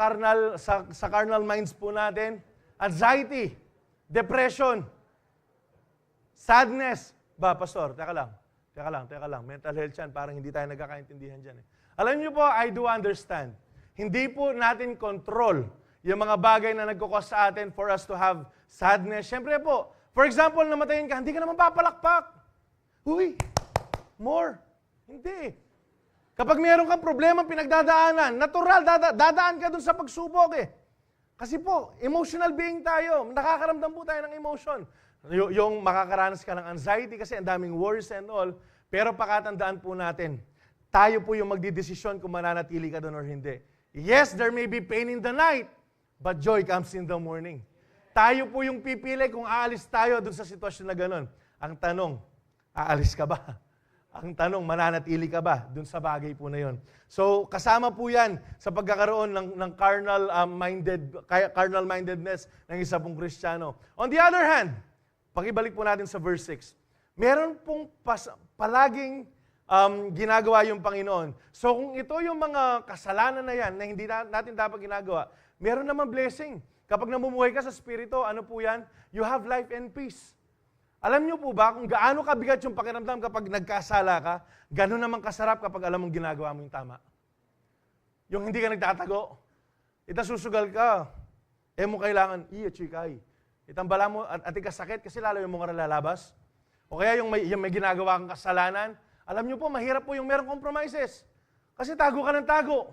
carnal minds po natin? Anxiety, depression, sadness. Ba, pastor, teka lang. Mental health yan, parang hindi tayo nagkakaintindihan dyan. Alam niyo po, I do understand. Hindi po natin control yung mga bagay na nagkukos sa atin for us to have sadness. Siyempre po, for example, namatayin ka, hindi ka naman papalakpak. Uy, more. Hindi. Kapag mayroon kang problema, pinagdadaanan, natural, dadaan ka dun sa pagsubok eh. Kasi po, emotional being tayo. Nakakaramdam po tayo ng emotion. Yung makakaranas ka ng anxiety kasi ang daming worries and all. Pero pakatandaan po natin, tayo po yung magdidesisyon kung mananatili ka doon or hindi. Yes, there may be pain in the night, but joy comes in the morning. Tayo po yung pipili kung aalis tayo doon sa sitwasyon na gano'n. Ang tanong, aalis ka ba? Ang tanong, mananatili ka ba doon sa bagay po na yon? So, kasama po yan sa pagkakaroon ng carnal mindedness ng isa pong Kristiyano. On the other hand, pakibalik po natin sa verse 6. Meron pong palaging ginagawa yung Panginoon. So, kung ito yung mga kasalanan na yan na hindi natin dapat ginagawa, meron naman blessing. Kapag namumuhay ka sa Espiritu, ano po yan? You have life and peace. Alam niyo po ba kung gaano kabigat yung pakiramdam kapag nagkasala ka, gano'n naman kasarap kapag alam mong ginagawa mo yung tama? Yung hindi ka nagtatago. Itasusugal ka. Mo kailangan, chikay. Itambala mo at ikasakit kasi lalo yung mga lalabas. O kaya yung may ginagawa kang kasalanan, alam niyo po, mahirap po yung merong compromises. Kasi tago ka ng tago.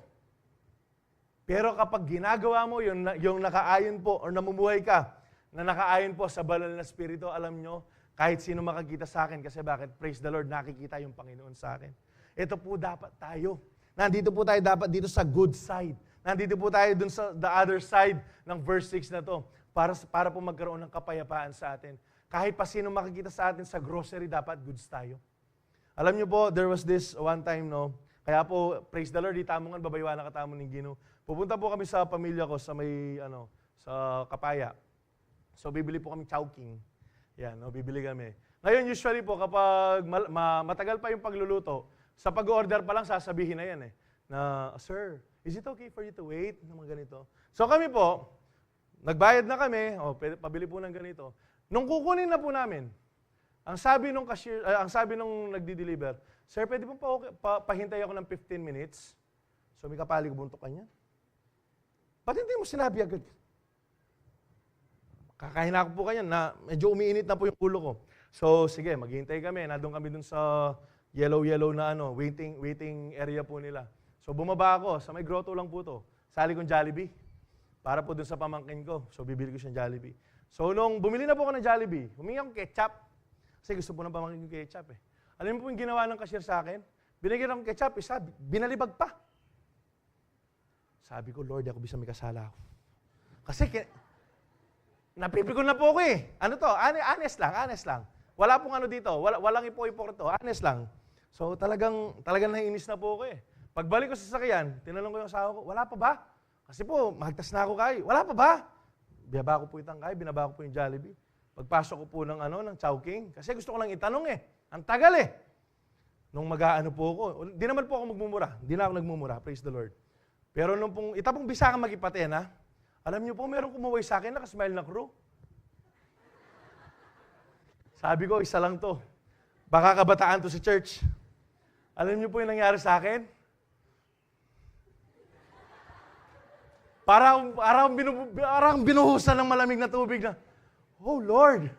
Pero kapag ginagawa mo yung nakaayon po or namumuhay ka na nakaayon po sa banal na Espiritu, alam nyo, kahit sino makakita sa akin, kasi bakit? Praise the Lord, nakikita yung Panginoon sa akin. Ito po dapat tayo. Nandito po tayo dapat dito sa good side. Nandito po tayo dun sa the other side ng verse 6 na to para po magkaroon ng kapayapaan sa atin. Kahit pa sino makikita sa atin sa grocery, dapat goods tayo. Alam nyo po, there was this one time, no? Kaya po, praise the Lord, di tamongan, babaywa na katamo ng Ginoo. Pupunta po kami sa pamilya ko sa may, sa Kapaya. So, bibili po kami chowking. Yan, no, bibili kami. Ngayon, usually po, kapag matagal pa yung pagluluto, sa pag-order pa lang, sasabihin na yan na, Sir, is it okay for you to wait? Mga ganito. So, kami po, nagbayad na kami, pabili po ng ganito. Nung kukunin na po namin, ang sabi nung cashier, ang sabi nung nagdi-deliver, Sir, pwede po pahintay ako ng 15 minutes? So, may kapali ko buntok kanya. Ba't hindi mo sinabi agad? Kakahina ko po kanya na medyo umiinit na po yung ulo ko. So, sige, maghihintay kami. Nandun kami dun sa yellow na waiting area po nila. So, bumaba ako. Sa may grotto lang po to. Sali kong Jollibee. Para po dun sa pamangkin ko. So, bibili ko siyang Jollibee. So, nung bumili na po ako ng Jollibee, humingi akong ketchup. Kasi gusto po ng pamangkin ko ketchup Alam mo po yung ginawa ng cashier sa akin? Binigyan akong ketchup, isa, binalibag pa. Sabi ko, Lord, ako bisa may kasala ako. Kasi, napipikon na po ako Ano to? Honest lang. Wala pong ano dito. Walang ipo-ipo honest lang. So, talagang naiinis na po ako Pagbalik ko sa sasakyan, tinanong ko yung asawa ko, wala pa ba? Kasi po, mahagtas na ako Wala pa ba? Binaba ko po yung tangkay, binaba ko po yung Jollibee. Pagpasok ko po ng Chowking, kasi gusto ko lang itanong Ang tagal Nung mag-aano po ako, di naman po ako magmumura. Di na ako nagmumura, praise the Lord. Pero nung itapong bisa kang mag-ipate alam niyo po, meron kumuway sa akin, nakasmile na crew. Sabi ko, isa lang to. Baka kabataan to sa church. Alam niyo po yung nangyari sa akin? Parang binuhusan ng malamig na tubig na, oh Lord!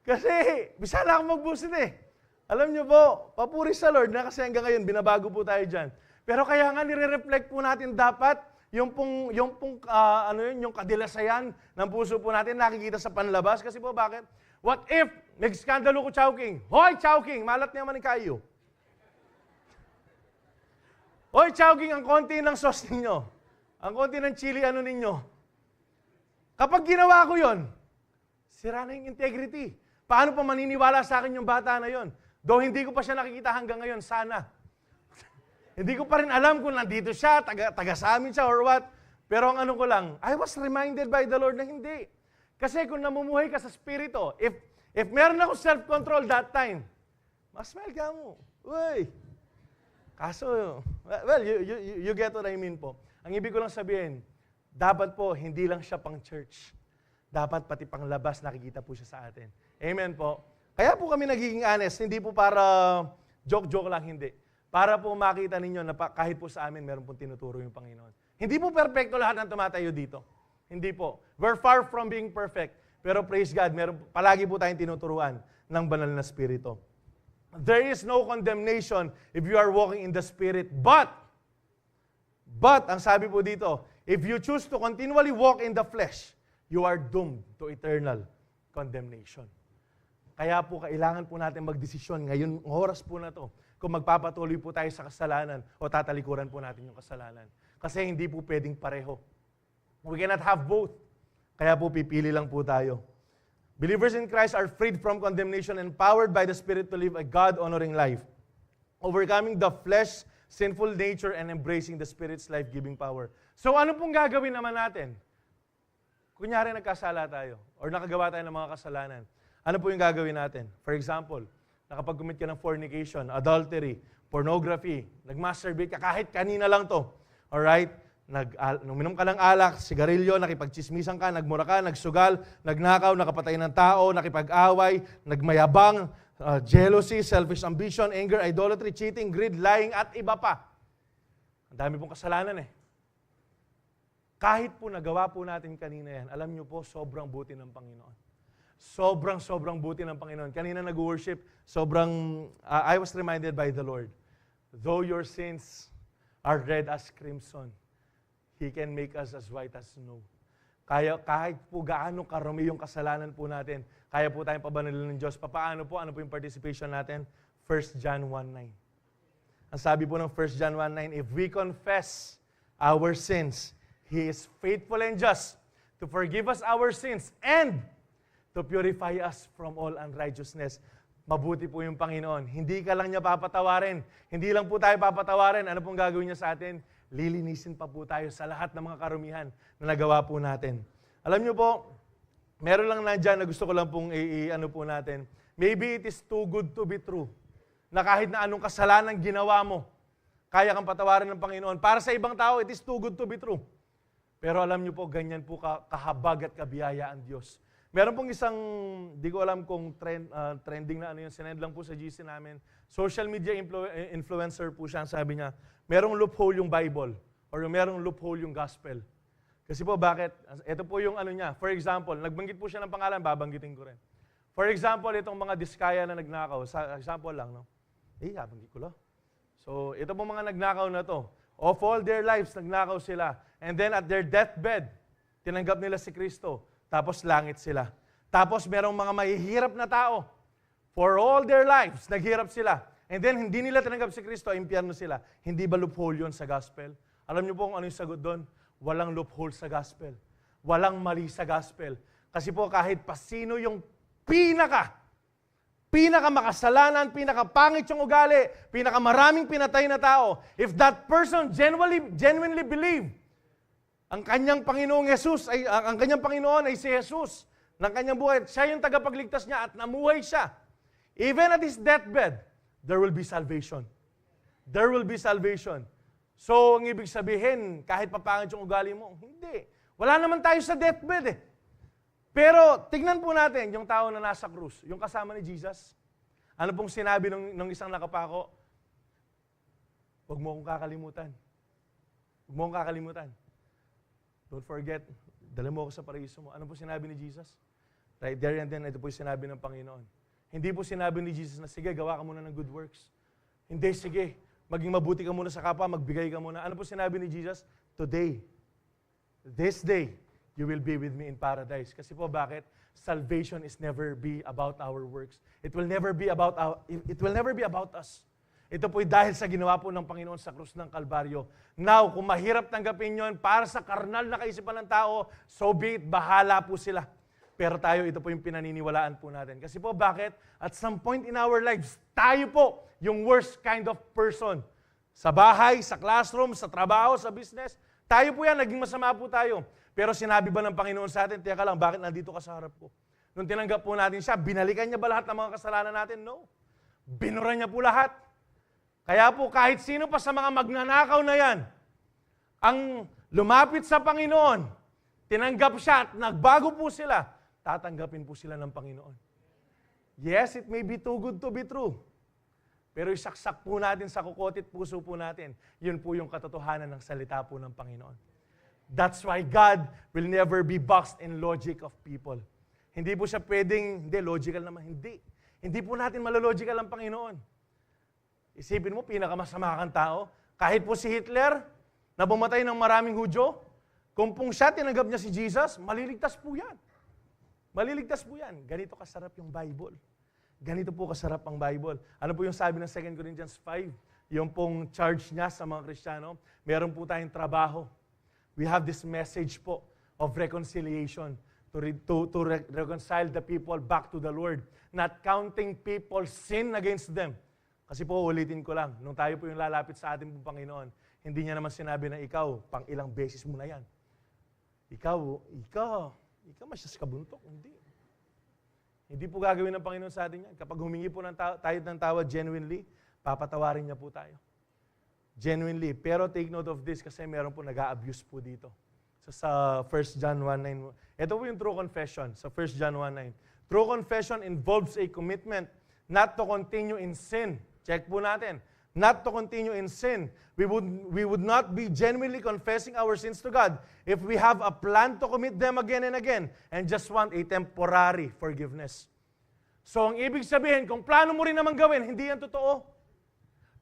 Kasi, bisa na akong magbusit Alam niyo po, papuri sa Lord na kasi hanggang ngayon, binabago po tayo dyan. Pero kaya nga, nire-reflect po natin dapat yung kadilasayan ng puso po natin nakikita sa panlabas. Kasi po, bakit? What if, nag-skandalo ko Chowking? Hoy, Chowking! Malat niya man kayo. Hoy, Chowking, ang konti ng sauce ninyo. Ang konti ng chili, ninyo. Kapag ginawa ko yon, sira na yung integrity. Paano pa maniniwala sa akin yung bata na yon? Though hindi ko pa siya nakikita hanggang ngayon, sana. Hindi ko pa rin alam kung nandito siya, taga sa amin siya or what. Pero ang ko lang, I was reminded by the Lord na hindi. Kasi kung namumuhay ka sa Espiritu, if meron ako self-control that time, mas-smile ka mo. Uy! Kaso, well, you get what I mean po. Ang ibig ko lang sabihin, dapat po, hindi lang siya pang church. Dapat pati pang labas, nakikita po siya sa atin. Amen po. Kaya po kami nagiging honest, hindi po para joke-joke lang, hindi. Para po makita ninyo na kahit po sa amin, meron pong tinuturo yung Panginoon. Hindi po perfecto lahat ng tumatayo dito. Hindi po. We're far from being perfect. Pero praise God, palagi po tayong tinuturuan ng banal na Espiritu. There is no condemnation if you are walking in the Spirit. But, ang sabi po dito, if you choose to continually walk in the flesh, you are doomed to eternal condemnation. Kaya po, kailangan po natin magdesisyon ngayon, oras po na to. kung magpapatuloy po tayo sa kasalanan o tatalikuran po natin yung kasalanan. Kasi hindi po pwedeng pareho. We cannot have both. Kaya po pipili lang po tayo. Believers in Christ are freed from condemnation and empowered by the Spirit to live a God-honoring life, overcoming the flesh, sinful nature, and embracing the Spirit's life-giving power. So ano pong gagawin naman natin? Kunyari nagkasala tayo or nakagawa tayo ng mga kasalanan. Ano po yung gagawin natin? For example, nakapag-commit ka ng fornication, adultery, pornography, nag-masturbate ka, kahit kanina lang to. Alright? Uminom ka ng alak, sigarilyo, nakipagchismisan ka, nagmura ka, nagsugal, nagnakaw, nakapatay ng tao, nakipag-away, nagmayabang, jealousy, selfish ambition, anger, idolatry, cheating, greed, lying, at iba pa. Ang dami pong kasalanan eh. Kahit po nagawa po natin kanina yan, alam nyo po, sobrang buti ng Panginoon. Sobrang buti ng Panginoon. Kanina nag-worship, I was reminded by the Lord, though your sins are red as crimson, He can make us as white as snow. Kahit po gaano karami yung kasalanan po natin, kaya po tayong pabanalin ng Diyos. Paano po? Ano po yung participation natin? 1 John 1:9. Ang sabi po ng 1 John 1:9, if we confess our sins, He is faithful and just to forgive us our sins and to purify us from all unrighteousness. Mabuti po yung Panginoon. Hindi ka lang niya papatawarin. Hindi lang po tayo papatawarin. Ano pong gagawin niya sa atin? Lilinisin pa po tayo sa lahat ng mga karumihan na nagawa po natin. Alam niyo po, meron lang nandyan na gusto ko lang pong ano po natin. Maybe it is too good to be true. Na kahit na anong kasalanan ginawa mo, kaya kang patawarin ng Panginoon. Para sa ibang tao, it is too good to be true. Pero alam niyo po, ganyan po kahabag at kabiyaya ang Diyos. Meron pong isang, di ko alam kung trending na ano yun, sinend lang po sa GC namin. Social media influencer po siya, sabi niya, merong loophole yung Bible or merong loophole yung gospel. Kasi po bakit? Ito po yung ano niya. For example, nagbanggit po siya ng pangalan, babanggitin ko rin. For example, itong mga diskaya na nagnakaw. Sa example lang, no? Banggit ko lang. So, ito po mga nagnakaw na to. Of all their lives, nagnakaw sila. And then at their deathbed, tinanggap nila si Kristo. Tapos langit sila. Tapos merong mga mahihirap na tao. For all their lives, naghirap sila. And then hindi nila tinanggap si Kristo, impyerno sila. Hindi ba loophole yun sa gospel? Alam niyo po kung ano yung sagot doon? Walang loophole sa gospel. Walang mali sa gospel. Kasi po kahit pa sino yung pinakamakasalanan, pinakapangit yung ugali, pinakamaraming pinatay na tao, if that person genuinely believe ang kanyang Panginoon ay si Jesus, ng kanyang buhay, siya yung tagapagligtas niya at namuhay siya. Even at his deathbed, there will be salvation. There will be salvation. So, ang ibig sabihin, kahit papangit yung ugali mo, hindi. Wala naman tayo sa deathbed eh. Pero, tignan po natin yung tao na nasa krus, yung kasama ni Jesus. Ano pong sinabi ng isang nakapako? Huwag mo akong kakalimutan. Huwag mo akong kakalimutan. Don't forget, dala mo ako sa paraiso mo. Ano po sinabi ni Jesus? Right there and then, ito po yung sinabi ng Panginoon. Hindi po sinabi ni Jesus na, sige, gawa ka muna ng good works. Hindi, sige, maging mabuti ka muna sa kapwa, magbigay ka muna. Ano po sinabi ni Jesus? Today, this day, you will be with me in paradise. Kasi po, bakit? Salvation is never be about our works. It will never be about us. Ito po'y dahil sa ginawa po ng Panginoon sa krus ng Kalbaryo. Now, kung mahirap tanggapin yon para sa karnal na kaisipan ng tao, so be it, bahala po sila. Pero tayo, ito po yung pinaniniwalaan po natin. Kasi po, bakit? At some point in our lives, tayo po yung worst kind of person. Sa bahay, sa classroom, sa trabaho, sa business, tayo po yan, naging masama po tayo. Pero sinabi ba ng Panginoon sa atin, teka lang, bakit nandito ka sa harap ko? Nung tinanggap po natin siya, binalikan niya ba lahat ng mga kasalanan natin? No. Binura niya po lahat. Kaya po kahit sino pa sa mga magnanakaw na yan, ang lumapit sa Panginoon, tinanggap siya at nagbago po sila, tatanggapin po sila ng Panginoon. Yes, it may be too good to be true. Pero isaksak po natin sa kukotit puso po natin, yun po yung katotohanan ng salita po ng Panginoon. That's why God will never be boxed in logic of people. Hindi po siya pwedeng, hindi, logical naman, hindi. Hindi po natin malological ang Panginoon. Isipin mo, pinakamasama kang tao. Kahit po si Hitler, na bumatay ng maraming Hudyo, kung pong siya tinanggap niya si Jesus, maliligtas po yan. Maliligtas po yan. Ganito kasarap yung Bible. Ganito po kasarap ang Bible. Ano po yung sabi ng 2 Corinthians 5? Yung pong charge niya sa mga Kristiyano. Meron po tayong trabaho. We have this message po of reconciliation to reconcile the people back to the Lord. Not counting people's sin against them. Kasi po, ulitin ko lang, nung tayo po yung lalapit sa ating pong Panginoon, hindi niya naman sinabi na ikaw, pang ilang beses mo na yan. Ikaw, masyas kabuntok. Hindi po gagawin ng Panginoon sa atin yan. Kapag humingi po tayo ng tawad genuinely, papatawarin niya po tayo. Genuinely. Pero take note of this kasi meron po nag-a-abuse po dito. So sa 1 John 1:9, ito po yung true confession sa 1 John 1:9. True confession involves a commitment not to continue in sin. Check po natin. Not to continue in sin. We would not be genuinely confessing our sins to God if we have a plan to commit them again and again and just want a temporary forgiveness. So ang ibig sabihin, kung plano mo rin naman gawin, hindi yan totoo.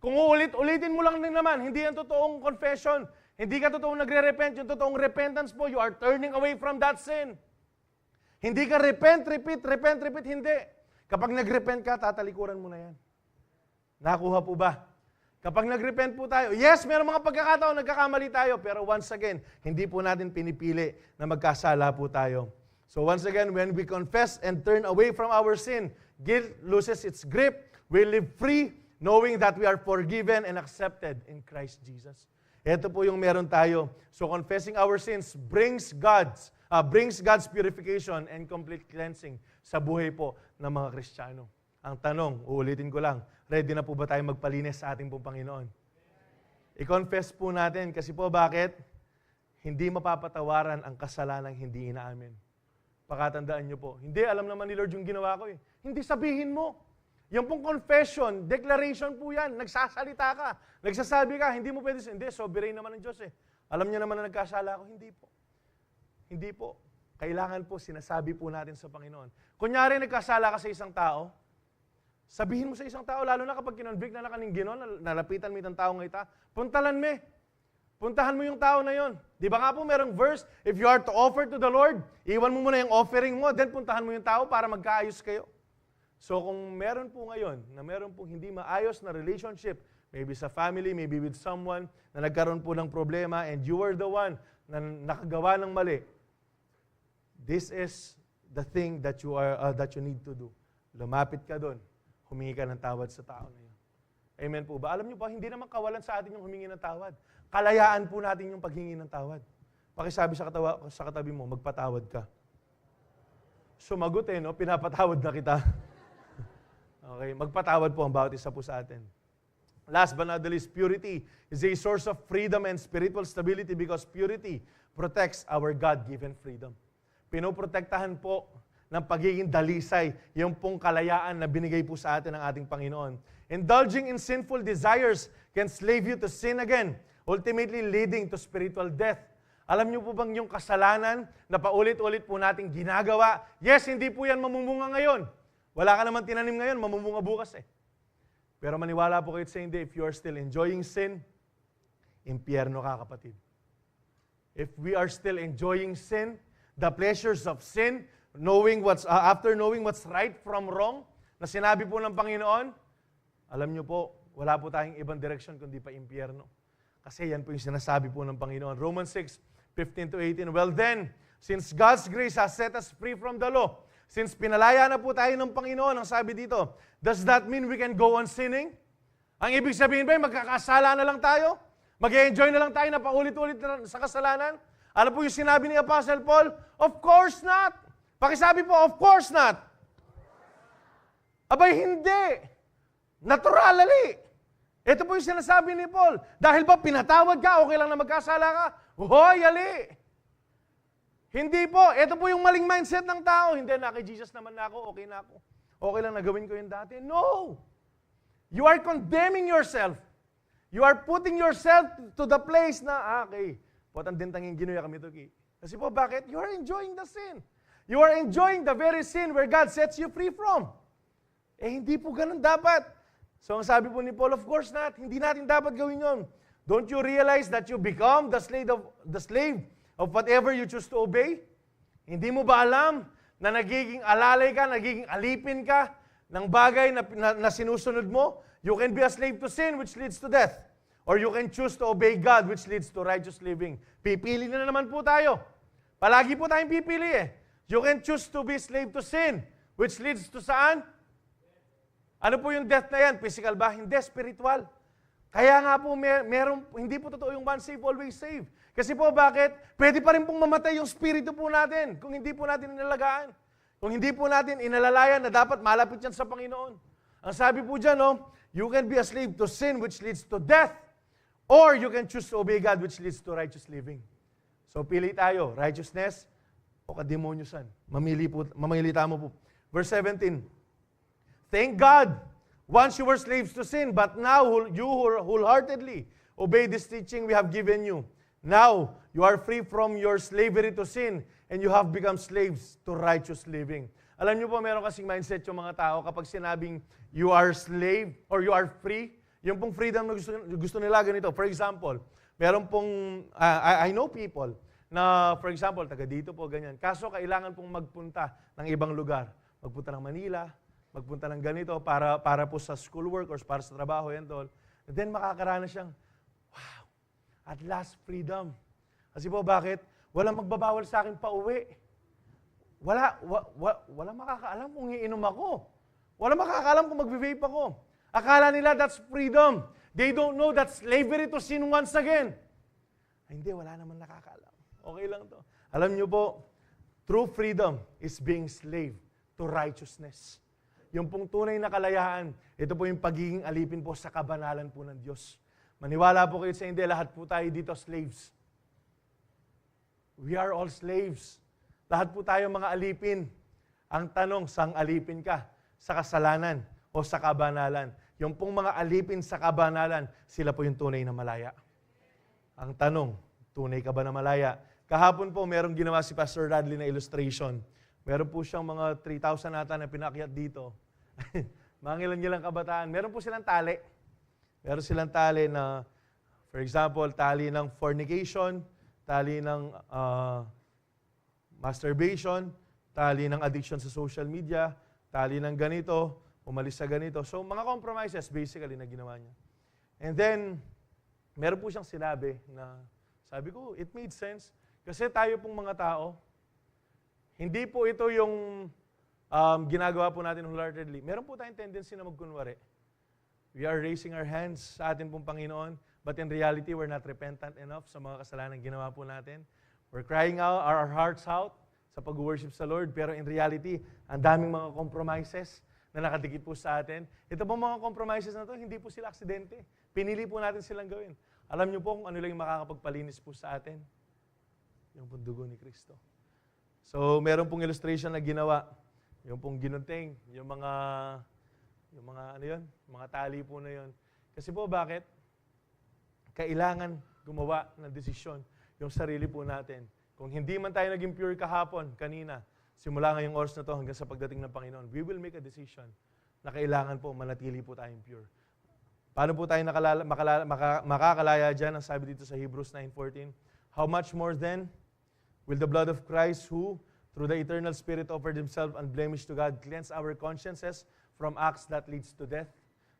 Kung ulitin mo lang din naman, hindi yan totoong confession. Hindi ka totoong nagre-repent. Yung totoong repentance po, you are turning away from that sin. Hindi ka repent, repeat, hindi. Kapag nag-repent ka, tatalikuran mo na yan. Nakuha po ba? Kapag nag-repent po tayo, yes, meron mga pagkakataon, nagkakamali tayo, pero once again, hindi po natin pinipili na magkasala po tayo. So once again, when we confess and turn away from our sin, guilt loses its grip, we live free, knowing that we are forgiven and accepted in Christ Jesus. Ito po yung meron tayo. So confessing our sins brings God's purification and complete cleansing sa buhay po ng mga Kristiyano. Ang tanong, uulitin ko lang, ready na po ba tayo magpalinis sa ating pong Panginoon? I-confess po natin kasi po bakit? Hindi mapapatawaran ang kasalanang hindi inaamin. Pakatandaan nyo po. Hindi, alam naman ni Lord yung ginawa ko eh. Hindi sabihin mo. Yung pong confession, declaration po yan. Nagsasalita ka. Nagsasabi ka, hindi mo pwede, hindi, sovereign naman ng Diyos eh. Alam niya naman na nagkasala ako. Hindi po. Hindi po. Kailangan po, sinasabi po natin sa Panginoon. Kunyari, nagkasala ka sa isang tao, sabihin mo sa isang tao, lalo na kapag kinonvict na kaning Ginoon, nalapitan mo itang tao ng ita, puntahan mo yung tao na yon. Di ba nga po merong verse, if you are to offer to the Lord, iwan mo muna yung offering mo, then puntahan mo yung tao para magkaayos kayo. So kung meron po ngayon, na meron po hindi maayos na relationship, maybe sa family, maybe with someone, na nagkaroon po ng problema, and you were the one na nakagawa ng mali, this is the thing that you need to do. Lumapit ka doon. Humingi ka ng tawad sa tao na yun. Amen po ba? Alam niyo ba, hindi naman kawalan sa atin yung humingi ng tawad. Kalayaan po natin yung paghingi ng tawad. Pakisabi sa katabi mo, magpatawad ka. Sumagot no? Pinapatawad na kita. Okay, magpatawad po ang bawat isa po sa atin. Last but not the least, purity is a source of freedom and spiritual stability because purity protects our God-given freedom. Pinoprotektahan po ng pagiging dalisay, yung pong kalayaan na binigay po sa atin ng ating Panginoon. Indulging in sinful desires can slave you to sin again, ultimately leading to spiritual death. Alam niyo po bang yung kasalanan na paulit-ulit po nating ginagawa? Yes, hindi po yan mamumunga ngayon. Wala ka naman tinanim ngayon, mamumunga bukas eh. Pero maniwala po kayo sa hindi, if you are still enjoying sin, impyerno ka, kapatid. If we are still enjoying sin, the pleasures of sin, after knowing what's right from wrong, na sinabi po ng Panginoon, alam niyo po, wala po tayong ibang direction kundi pa impyerno. Kasi yan po yung sinasabi po ng Panginoon. Romans 6:15-18. Well then, since God's grace has set us free from the law, since pinalaya na po tayo ng Panginoon, ang sabi dito, does that mean we can go on sinning? Ang ibig sabihin ba, magkakasala na lang tayo? Mag-enjoy na lang tayo na paulit-ulit sa kasalanan? Ano po yung sinabi ni Apostle Paul? Of course not! Pakisabi po, of course not. Abay, hindi. Naturally. Ito po yung sinasabi ni Paul. Dahil ba pinatawad ka, okay lang na magkasala ka? Hoy, ali. Hindi po. Ito po yung maling mindset ng tao. Hindi, na kay Jesus naman na ako, okay na ako. Okay lang na gawin ko yung dati. No. You are condemning yourself. You are putting yourself to the place na, okay, potang dintangin ginuya kami ito. Kasi po, bakit? You are enjoying the sin. You are enjoying the very sin where God sets you free from. Hindi po ganun dapat. So, ang sabi po ni Paul, of course not. Hindi natin dapat gawin yun. Don't you realize that you become the slave of whatever you choose to obey? Hindi mo ba alam na nagiging alalay ka, nagiging alipin ka ng bagay na sinusunod mo. You can be a slave to sin, which leads to death. Or you can choose to obey God, which leads to righteous living. Pipili na naman po tayo. Palagi po tayong pipili eh. You can choose to be slave to sin, which leads to saan? Ano po yung death na yan? Physical ba? Hindi, spiritual. Kaya nga po, hindi po totoo yung once saved, always saved. Kasi po, bakit? Pwede pa rin pong mamatay yung spirito po natin kung hindi po natin inalagaan. Kung hindi po natin inalalayan na dapat malapit yan sa Panginoon. Ang sabi po dyan, you can be a slave to sin which leads to death, or you can choose to obey God which leads to righteous living. So pili tayo, righteousness o kademonyosan. Mamili tamo po. Verse 17, thank God, once you were slaves to sin, but now you wholeheartedly obey this teaching we have given you. Now, you are free from your slavery to sin and you have become slaves to righteous living. Alam niyo po, meron kasing mindset yung mga tao kapag sinabing you are slave or you are free, yung pong freedom na gusto nila ganito. For example, meron pong, I know people na, for example, taga dito po, ganyan. Kaso kailangan pong magpunta ng ibang lugar. Magpunta ng Manila, magpunta ng ganito para po sa schoolwork or para sa trabaho, and all. And then makakaranas siyang, wow, at last freedom. Kasi po bakit? Walang magbabawal sa akin pa uwi. Wala makakaalam kung iinom ako. Wala makakaalam kung mag-vape ako. Akala nila that's freedom. They don't know that's slavery to sin once again. Ay, hindi, wala naman nakakaalam. Okay lang to. Alam niyo po, true freedom is being slave to righteousness. Yung pong tunay na kalayaan, ito po yung pagiging alipin po sa kabanalan po ng Diyos. Maniwala po kayo sa hindi, lahat po tayo dito slaves. We are all slaves. Lahat po tayo mga alipin. Ang tanong, saang alipin ka? Sa kasalanan o sa kabanalan? Yung pong mga alipin sa kabanalan, sila po yung tunay na malaya. Ang tanong, tunay ka ba na malaya? Kahapon po, merong ginawa si Pastor Radley na illustration. Meron po siyang mga 3,000 ata na pinakyat dito. Mga ilan-ilang kabataan. Meron po silang tali. Meron silang tali na, for example, tali ng fornication, tali ng masturbation, tali ng addiction sa social media, tali ng ganito, umalis sa ganito. So, mga compromises basically na ginawa niya. And then, meron po siyang sinabi na, sabi ko, it made sense. Kasi tayo pong mga tao, hindi po ito yung ginagawa po natin wholeheartedly. Meron po tayong tendency na magkunwari. We are raising our hands sa atin pong Panginoon, but in reality, we're not repentant enough sa mga kasalanan ginawa po natin. We're crying out our hearts out sa pag-worship sa Lord, pero in reality, ang daming mga compromises na nakadikit po sa atin. Ito po mga compromises na to, hindi po sila aksidente. Pinili po natin silang gawin. Alam niyo po kung ano lang yung makakapagpalinis po sa atin? Yung pong dugo ni Kristo. So, meron pong illustration na ginawa. Yung pong ginunting, yung mga ano yun, mga tali po na yun. Kasi po bakit? Kailangan gumawa ng desisyon yung sarili po natin. Kung hindi man tayo naging pure kahapon, kanina, simula ngayong oras na to hanggang sa pagdating ng Panginoon, we will make a decision na kailangan po manatili po tayong pure. Paano po tayo makakalaya dyan? Ang sabi dito sa Hebrews 9:14, how much more then will the blood of Christ who, through the eternal Spirit, offered Himself unblemished to God, cleanse our consciences from acts that leads to death,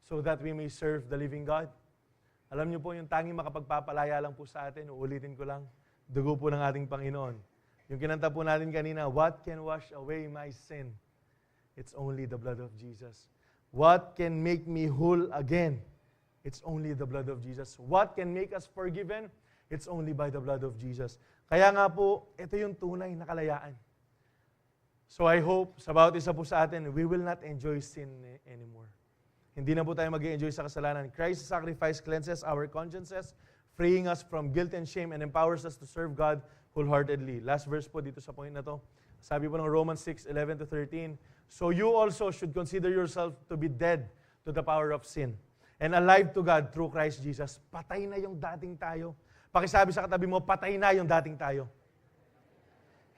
so that we may serve the living God? Alam niyo po, yung tanging makapagpapalaya lang po sa atin, uulitin ko lang, dugo po ng ating Panginoon. Yung kinanta po natin kanina, what can wash away my sin? It's only the blood of Jesus. What can make me whole again? It's only the blood of Jesus. What can make us forgiven? It's only by the blood of Jesus. Kaya nga po, ito yung tunay na kalayaan. So I hope, sa bawat isa po sa atin, we will not enjoy sin anymore. Hindi na po tayo mag-enjoy sa kasalanan. Christ's sacrifice cleanses our consciences, freeing us from guilt and shame, and empowers us to serve God wholeheartedly. Last verse po dito sa point na to. Sabi po ng Romans 6:11-13, so you also should consider yourself to be dead to the power of sin, and alive to God through Christ Jesus. Patay na yung dating tayo. Pakisabi sa katabi mo, patay na yung dating tayo.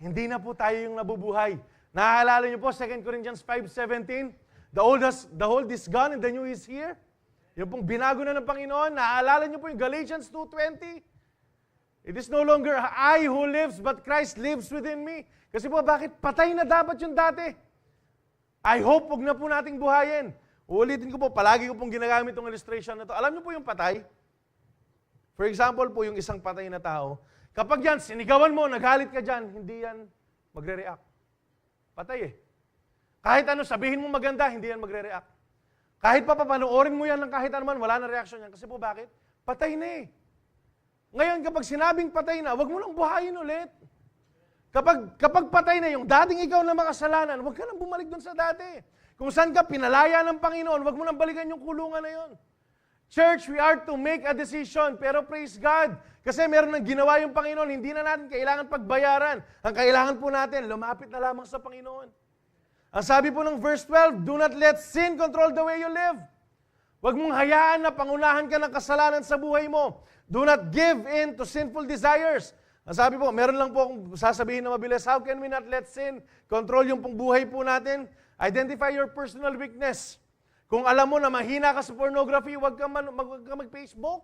Hindi na po tayo yung nabubuhay. Naaalala niyo po, 2 Corinthians 5:17, the old is gone and the new is here. Yung pong binago na ng Panginoon, naaalala niyo po yung Galatians 2:20. It is no longer I who lives, but Christ lives within me. Kasi po, bakit? Patay na dapat yung dati. I hope huwag na po nating buhayin. Uulitin ko po, palagi ko pong ginagamit itong illustration na to. Alam niyo po yung patay? For example po, yung isang patay na tao, kapag yan, sinigawan mo, nagalit ka dyan, hindi yan magre-react. Patay eh. Kahit ano, sabihin mo maganda, hindi yan magre-react. Kahit pa papanoorin mo yan ng kahit ano man, wala na reaction yan. Kasi po bakit? Patay na eh. Ngayon, kapag sinabing patay na, huwag mo nang buhayin ulit. Kapag patay na yung dating ikaw na makasalanan, huwag ka nang bumalik doon sa dati. Kung saan ka pinalaya ng Panginoon, huwag mo nang balikan yung kulungan na yon. Church, we are to make a decision. Pero praise God, kasi meron nang ginawa yung Panginoon, hindi na natin kailangan pagbayaran. Ang kailangan po natin, lumapit na lamang sa Panginoon. Ang sabi po ng verse 12, do not let sin control the way you live. Huwag mong hayaan na pangunahan ka ng kasalanan sa buhay mo. Do not give in to sinful desires. Ang sabi po, meron lang po akong sasabihin na mabilis, how can we not let sin control yung pong buhay po natin? Identify your personal weakness. Kung alam mo na mahina ka sa pornography, huwag ka mag-Facebook.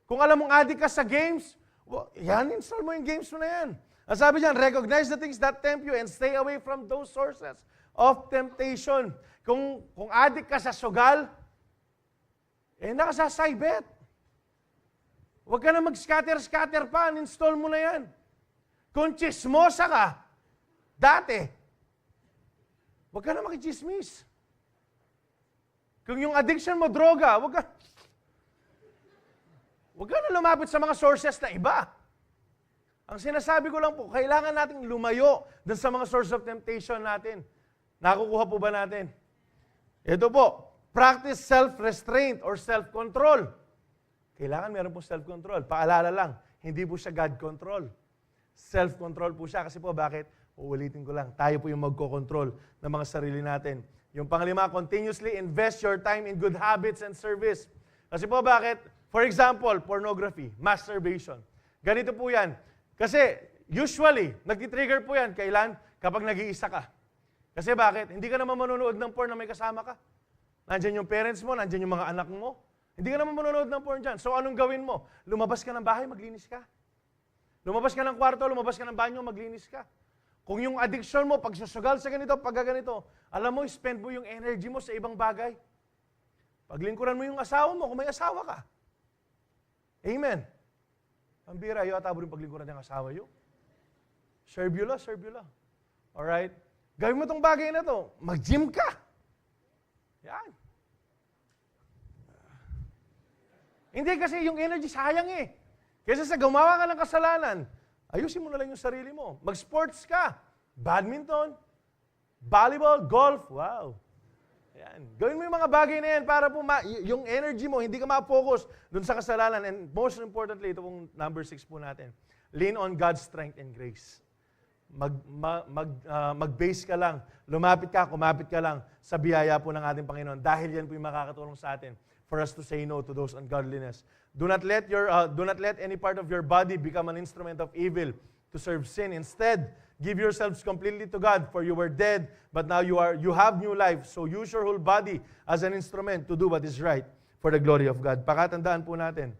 Kung alam mong addict ka sa games, install mo yung games mo na yan. Ang sabi diyan, recognize the things that tempt you and stay away from those sources of temptation. Kung addict ka sa sugal, nakasasibet. Huwag ka na mag-scatter pa, uninstall mo na yan. Kung chismosa ka, dati, huwag ka na makichismis. Kung yung addiction mo, droga, huwag ka na lumapit sa mga sources na iba. Ang sinasabi ko lang po, kailangan nating lumayo dun sa mga source of temptation natin. Nakukuha po ba natin? Ito po, practice self-restraint or self-control. Kailangan meron po self-control. Paalala lang, hindi po siya God control. Self-control po siya. Kasi po, bakit? Uulitin ko lang, tayo po yung magkocontrol ng mga sarili natin. Yung panglima, continuously invest your time in good habits and service. Kasi po, bakit? For example, pornography, masturbation. Ganito po yan. Kasi, usually, nag-trigger po yan. Kailan? Kapag nag-iisa ka. Kasi bakit? Hindi ka naman manonood ng porn na may kasama ka. Nandyan yung parents mo, nandyan yung mga anak mo. Hindi ka naman manonood ng porn dyan. So, anong gawin mo? Lumabas ka ng bahay, maglinis ka. Lumabas ka ng kwarto, lumabas ka ng banyo, maglinis ka. Kung yung addiction mo, pagsusugal sa ganito, pagkaganito, alam mo, spend mo yung energy mo sa ibang bagay. Paglingkuran mo yung asawa mo, kung may asawa ka. Amen. Pambira, ayaw ata rin paglingkuran ng asawa yun. Serve you lang. Alright? Gawin mo tong bagay na to, mag-gym ka. Yan. Hindi kasi yung energy sayang eh. Kasi sa gumawa ka ng kasalanan, ayusin mo na lang yung sarili mo. Mag-sports ka. Badminton, volleyball, golf. Wow. Ayan. Gawin mo yung mga bagay na yan para po yung energy mo, hindi ka ma-focus dun sa kasalanan. And most importantly, ito pong number 6 po natin. Lean on God's strength and grace. Mag-base ka lang. Kumapit ka lang sa biyaya po ng ating Panginoon. Dahil yan po yung makakatulong sa atin for us to say no to those ungodliness. Do not let any part of your body become an instrument of evil to serve sin. Instead, give yourselves completely to God, for you were dead, but now you have new life. So use your whole body as an instrument to do what is right for the glory of God. Pakatandaan po natin,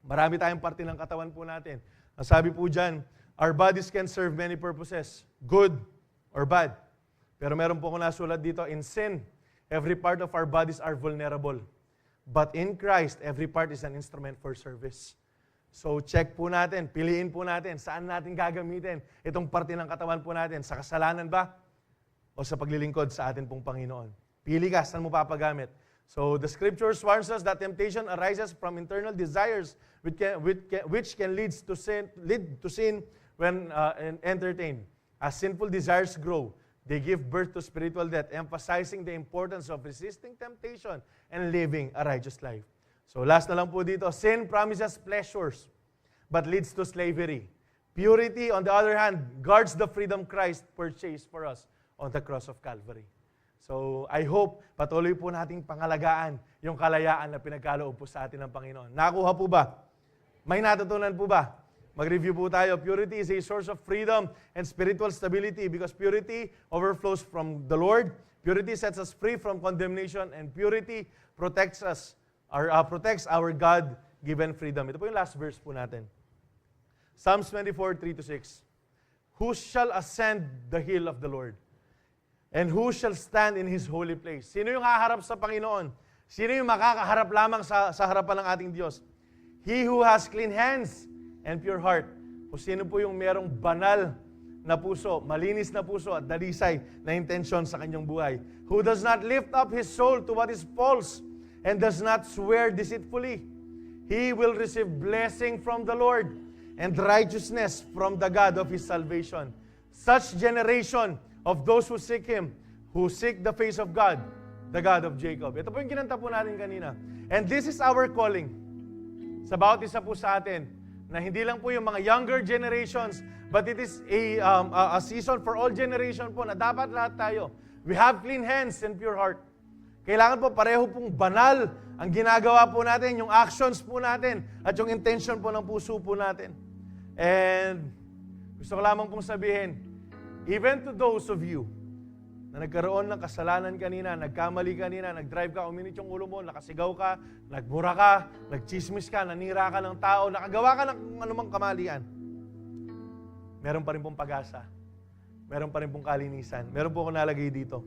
marami tayong parte ng katawan po natin. Ang sabi po dyan, our bodies can serve many purposes, good or bad. Pero meron po ako nasulat dito, in sin, every part of our bodies are vulnerable. But in Christ, every part is an instrument for service. So check po natin, piliin po natin, saan natin gagamitin itong parte ng katawan po natin. Sa kasalanan ba? O sa paglilingkod sa atin pong Panginoon? Pili ka, saan mo papagamit? So the scriptures warns us that temptation arises from internal desires which can lead to sin when entertained. As sinful desires grow, they give birth to spiritual death, emphasizing the importance of resisting temptation and living a righteous life. So last na lang po dito, sin promises pleasures, but leads to slavery. Purity, on the other hand, guards the freedom Christ purchased for us on the cross of Calvary. So I hope patuloy po nating pangalagaan yung kalayaan na pinagkaloob po sa atin ng Panginoon. Nakuha po ba? May natutunan po ba? Mag-review po tayo. Purity is a source of freedom and spiritual stability because purity overflows from the Lord. Purity sets us free from condemnation, and purity protects our God-given freedom. Ito po yung last verse po natin. Psalms 24:3-6. Who shall ascend the hill of the Lord? And who shall stand in His holy place? Sino yung haharap sa Panginoon? Sino yung makakaharap lamang sa harapan ng ating Diyos? He who has clean hands and pure heart. O sino po yung merong banal na puso, malinis na puso at dalisay na intensyon sa kanyang buhay. Who does not lift up his soul to what is false and does not swear deceitfully. He will receive blessing from the Lord and righteousness from the God of his salvation. Such generation of those who seek Him, who seek the face of God, the God of Jacob. Ito po yung kinanta po natin kanina. And this is our calling. Sa bawat isa po sa atin, na hindi lang po yung mga younger generations, but it is a season for all generation po na dapat lahat tayo. We have clean hands and pure heart. Kailangan po pareho pong banal ang ginagawa po natin, yung actions po natin, at yung intention po ng puso po natin. And gusto ko lamang pong sabihin, even to those of you na nagkaroon ng kasalanan kanina, nagkamali kanina, nag-drive ka, uminit yung ulo mo, nakasigaw ka, nagmura ka, nagchismis ka, nanira ka ng tao, nakagawa ka ng anumang kamalian, meron pa rin pong pag-asa. Meron pa rin pong kalinisan. Meron po ako nalagay dito.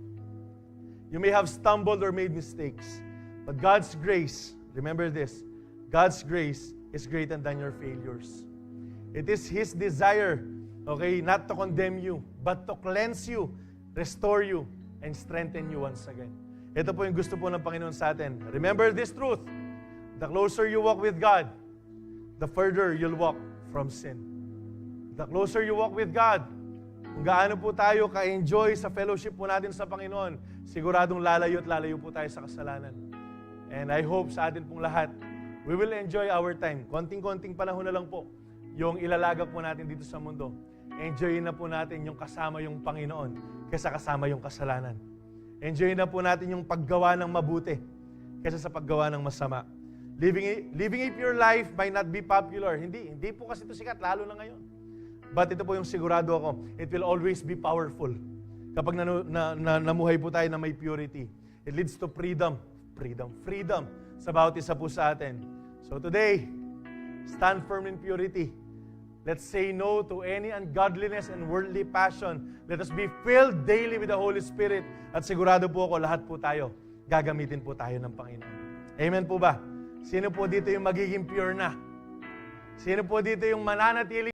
You may have stumbled or made mistakes, but God's grace, remember this, God's grace is greater than your failures. It is His desire, okay, not to condemn you, but to cleanse you, restore you, and strengthen you once again. Ito po yung gusto po ng Panginoon sa atin. Remember this truth. The closer you walk with God, the further you'll walk from sin. The closer you walk with God, kung gaano po tayo ka-enjoy sa fellowship po natin sa Panginoon, siguradong lalayo at lalayo po tayo sa kasalanan. And I hope sa atin pong lahat, we will enjoy our time. Konting-konting panahon na lang po yung ilalagak po natin dito sa mundo. Enjoyin na po natin yung kasama yung Panginoon kaysa kasama yung kasalanan. Enjoyin na po natin yung paggawa ng mabuti kaysa sa paggawa ng masama. Living a pure life might not be popular. Hindi po kasi ito sikat, lalo na ngayon. But ito po yung sigurado ako, it will always be powerful. Kapag namuhay po tayo na may purity, it leads to freedom sa bawat isa po sa atin. So today, stand firm in purity. Let's say no to any ungodliness and worldly passion. Let us be filled daily with the Holy Spirit. At sigurado po ako, lahat po tayo, gagamitin po tayo ng Panginoon. Amen po ba? Sino po dito yung magiging pure na? Sino po dito yung mananatili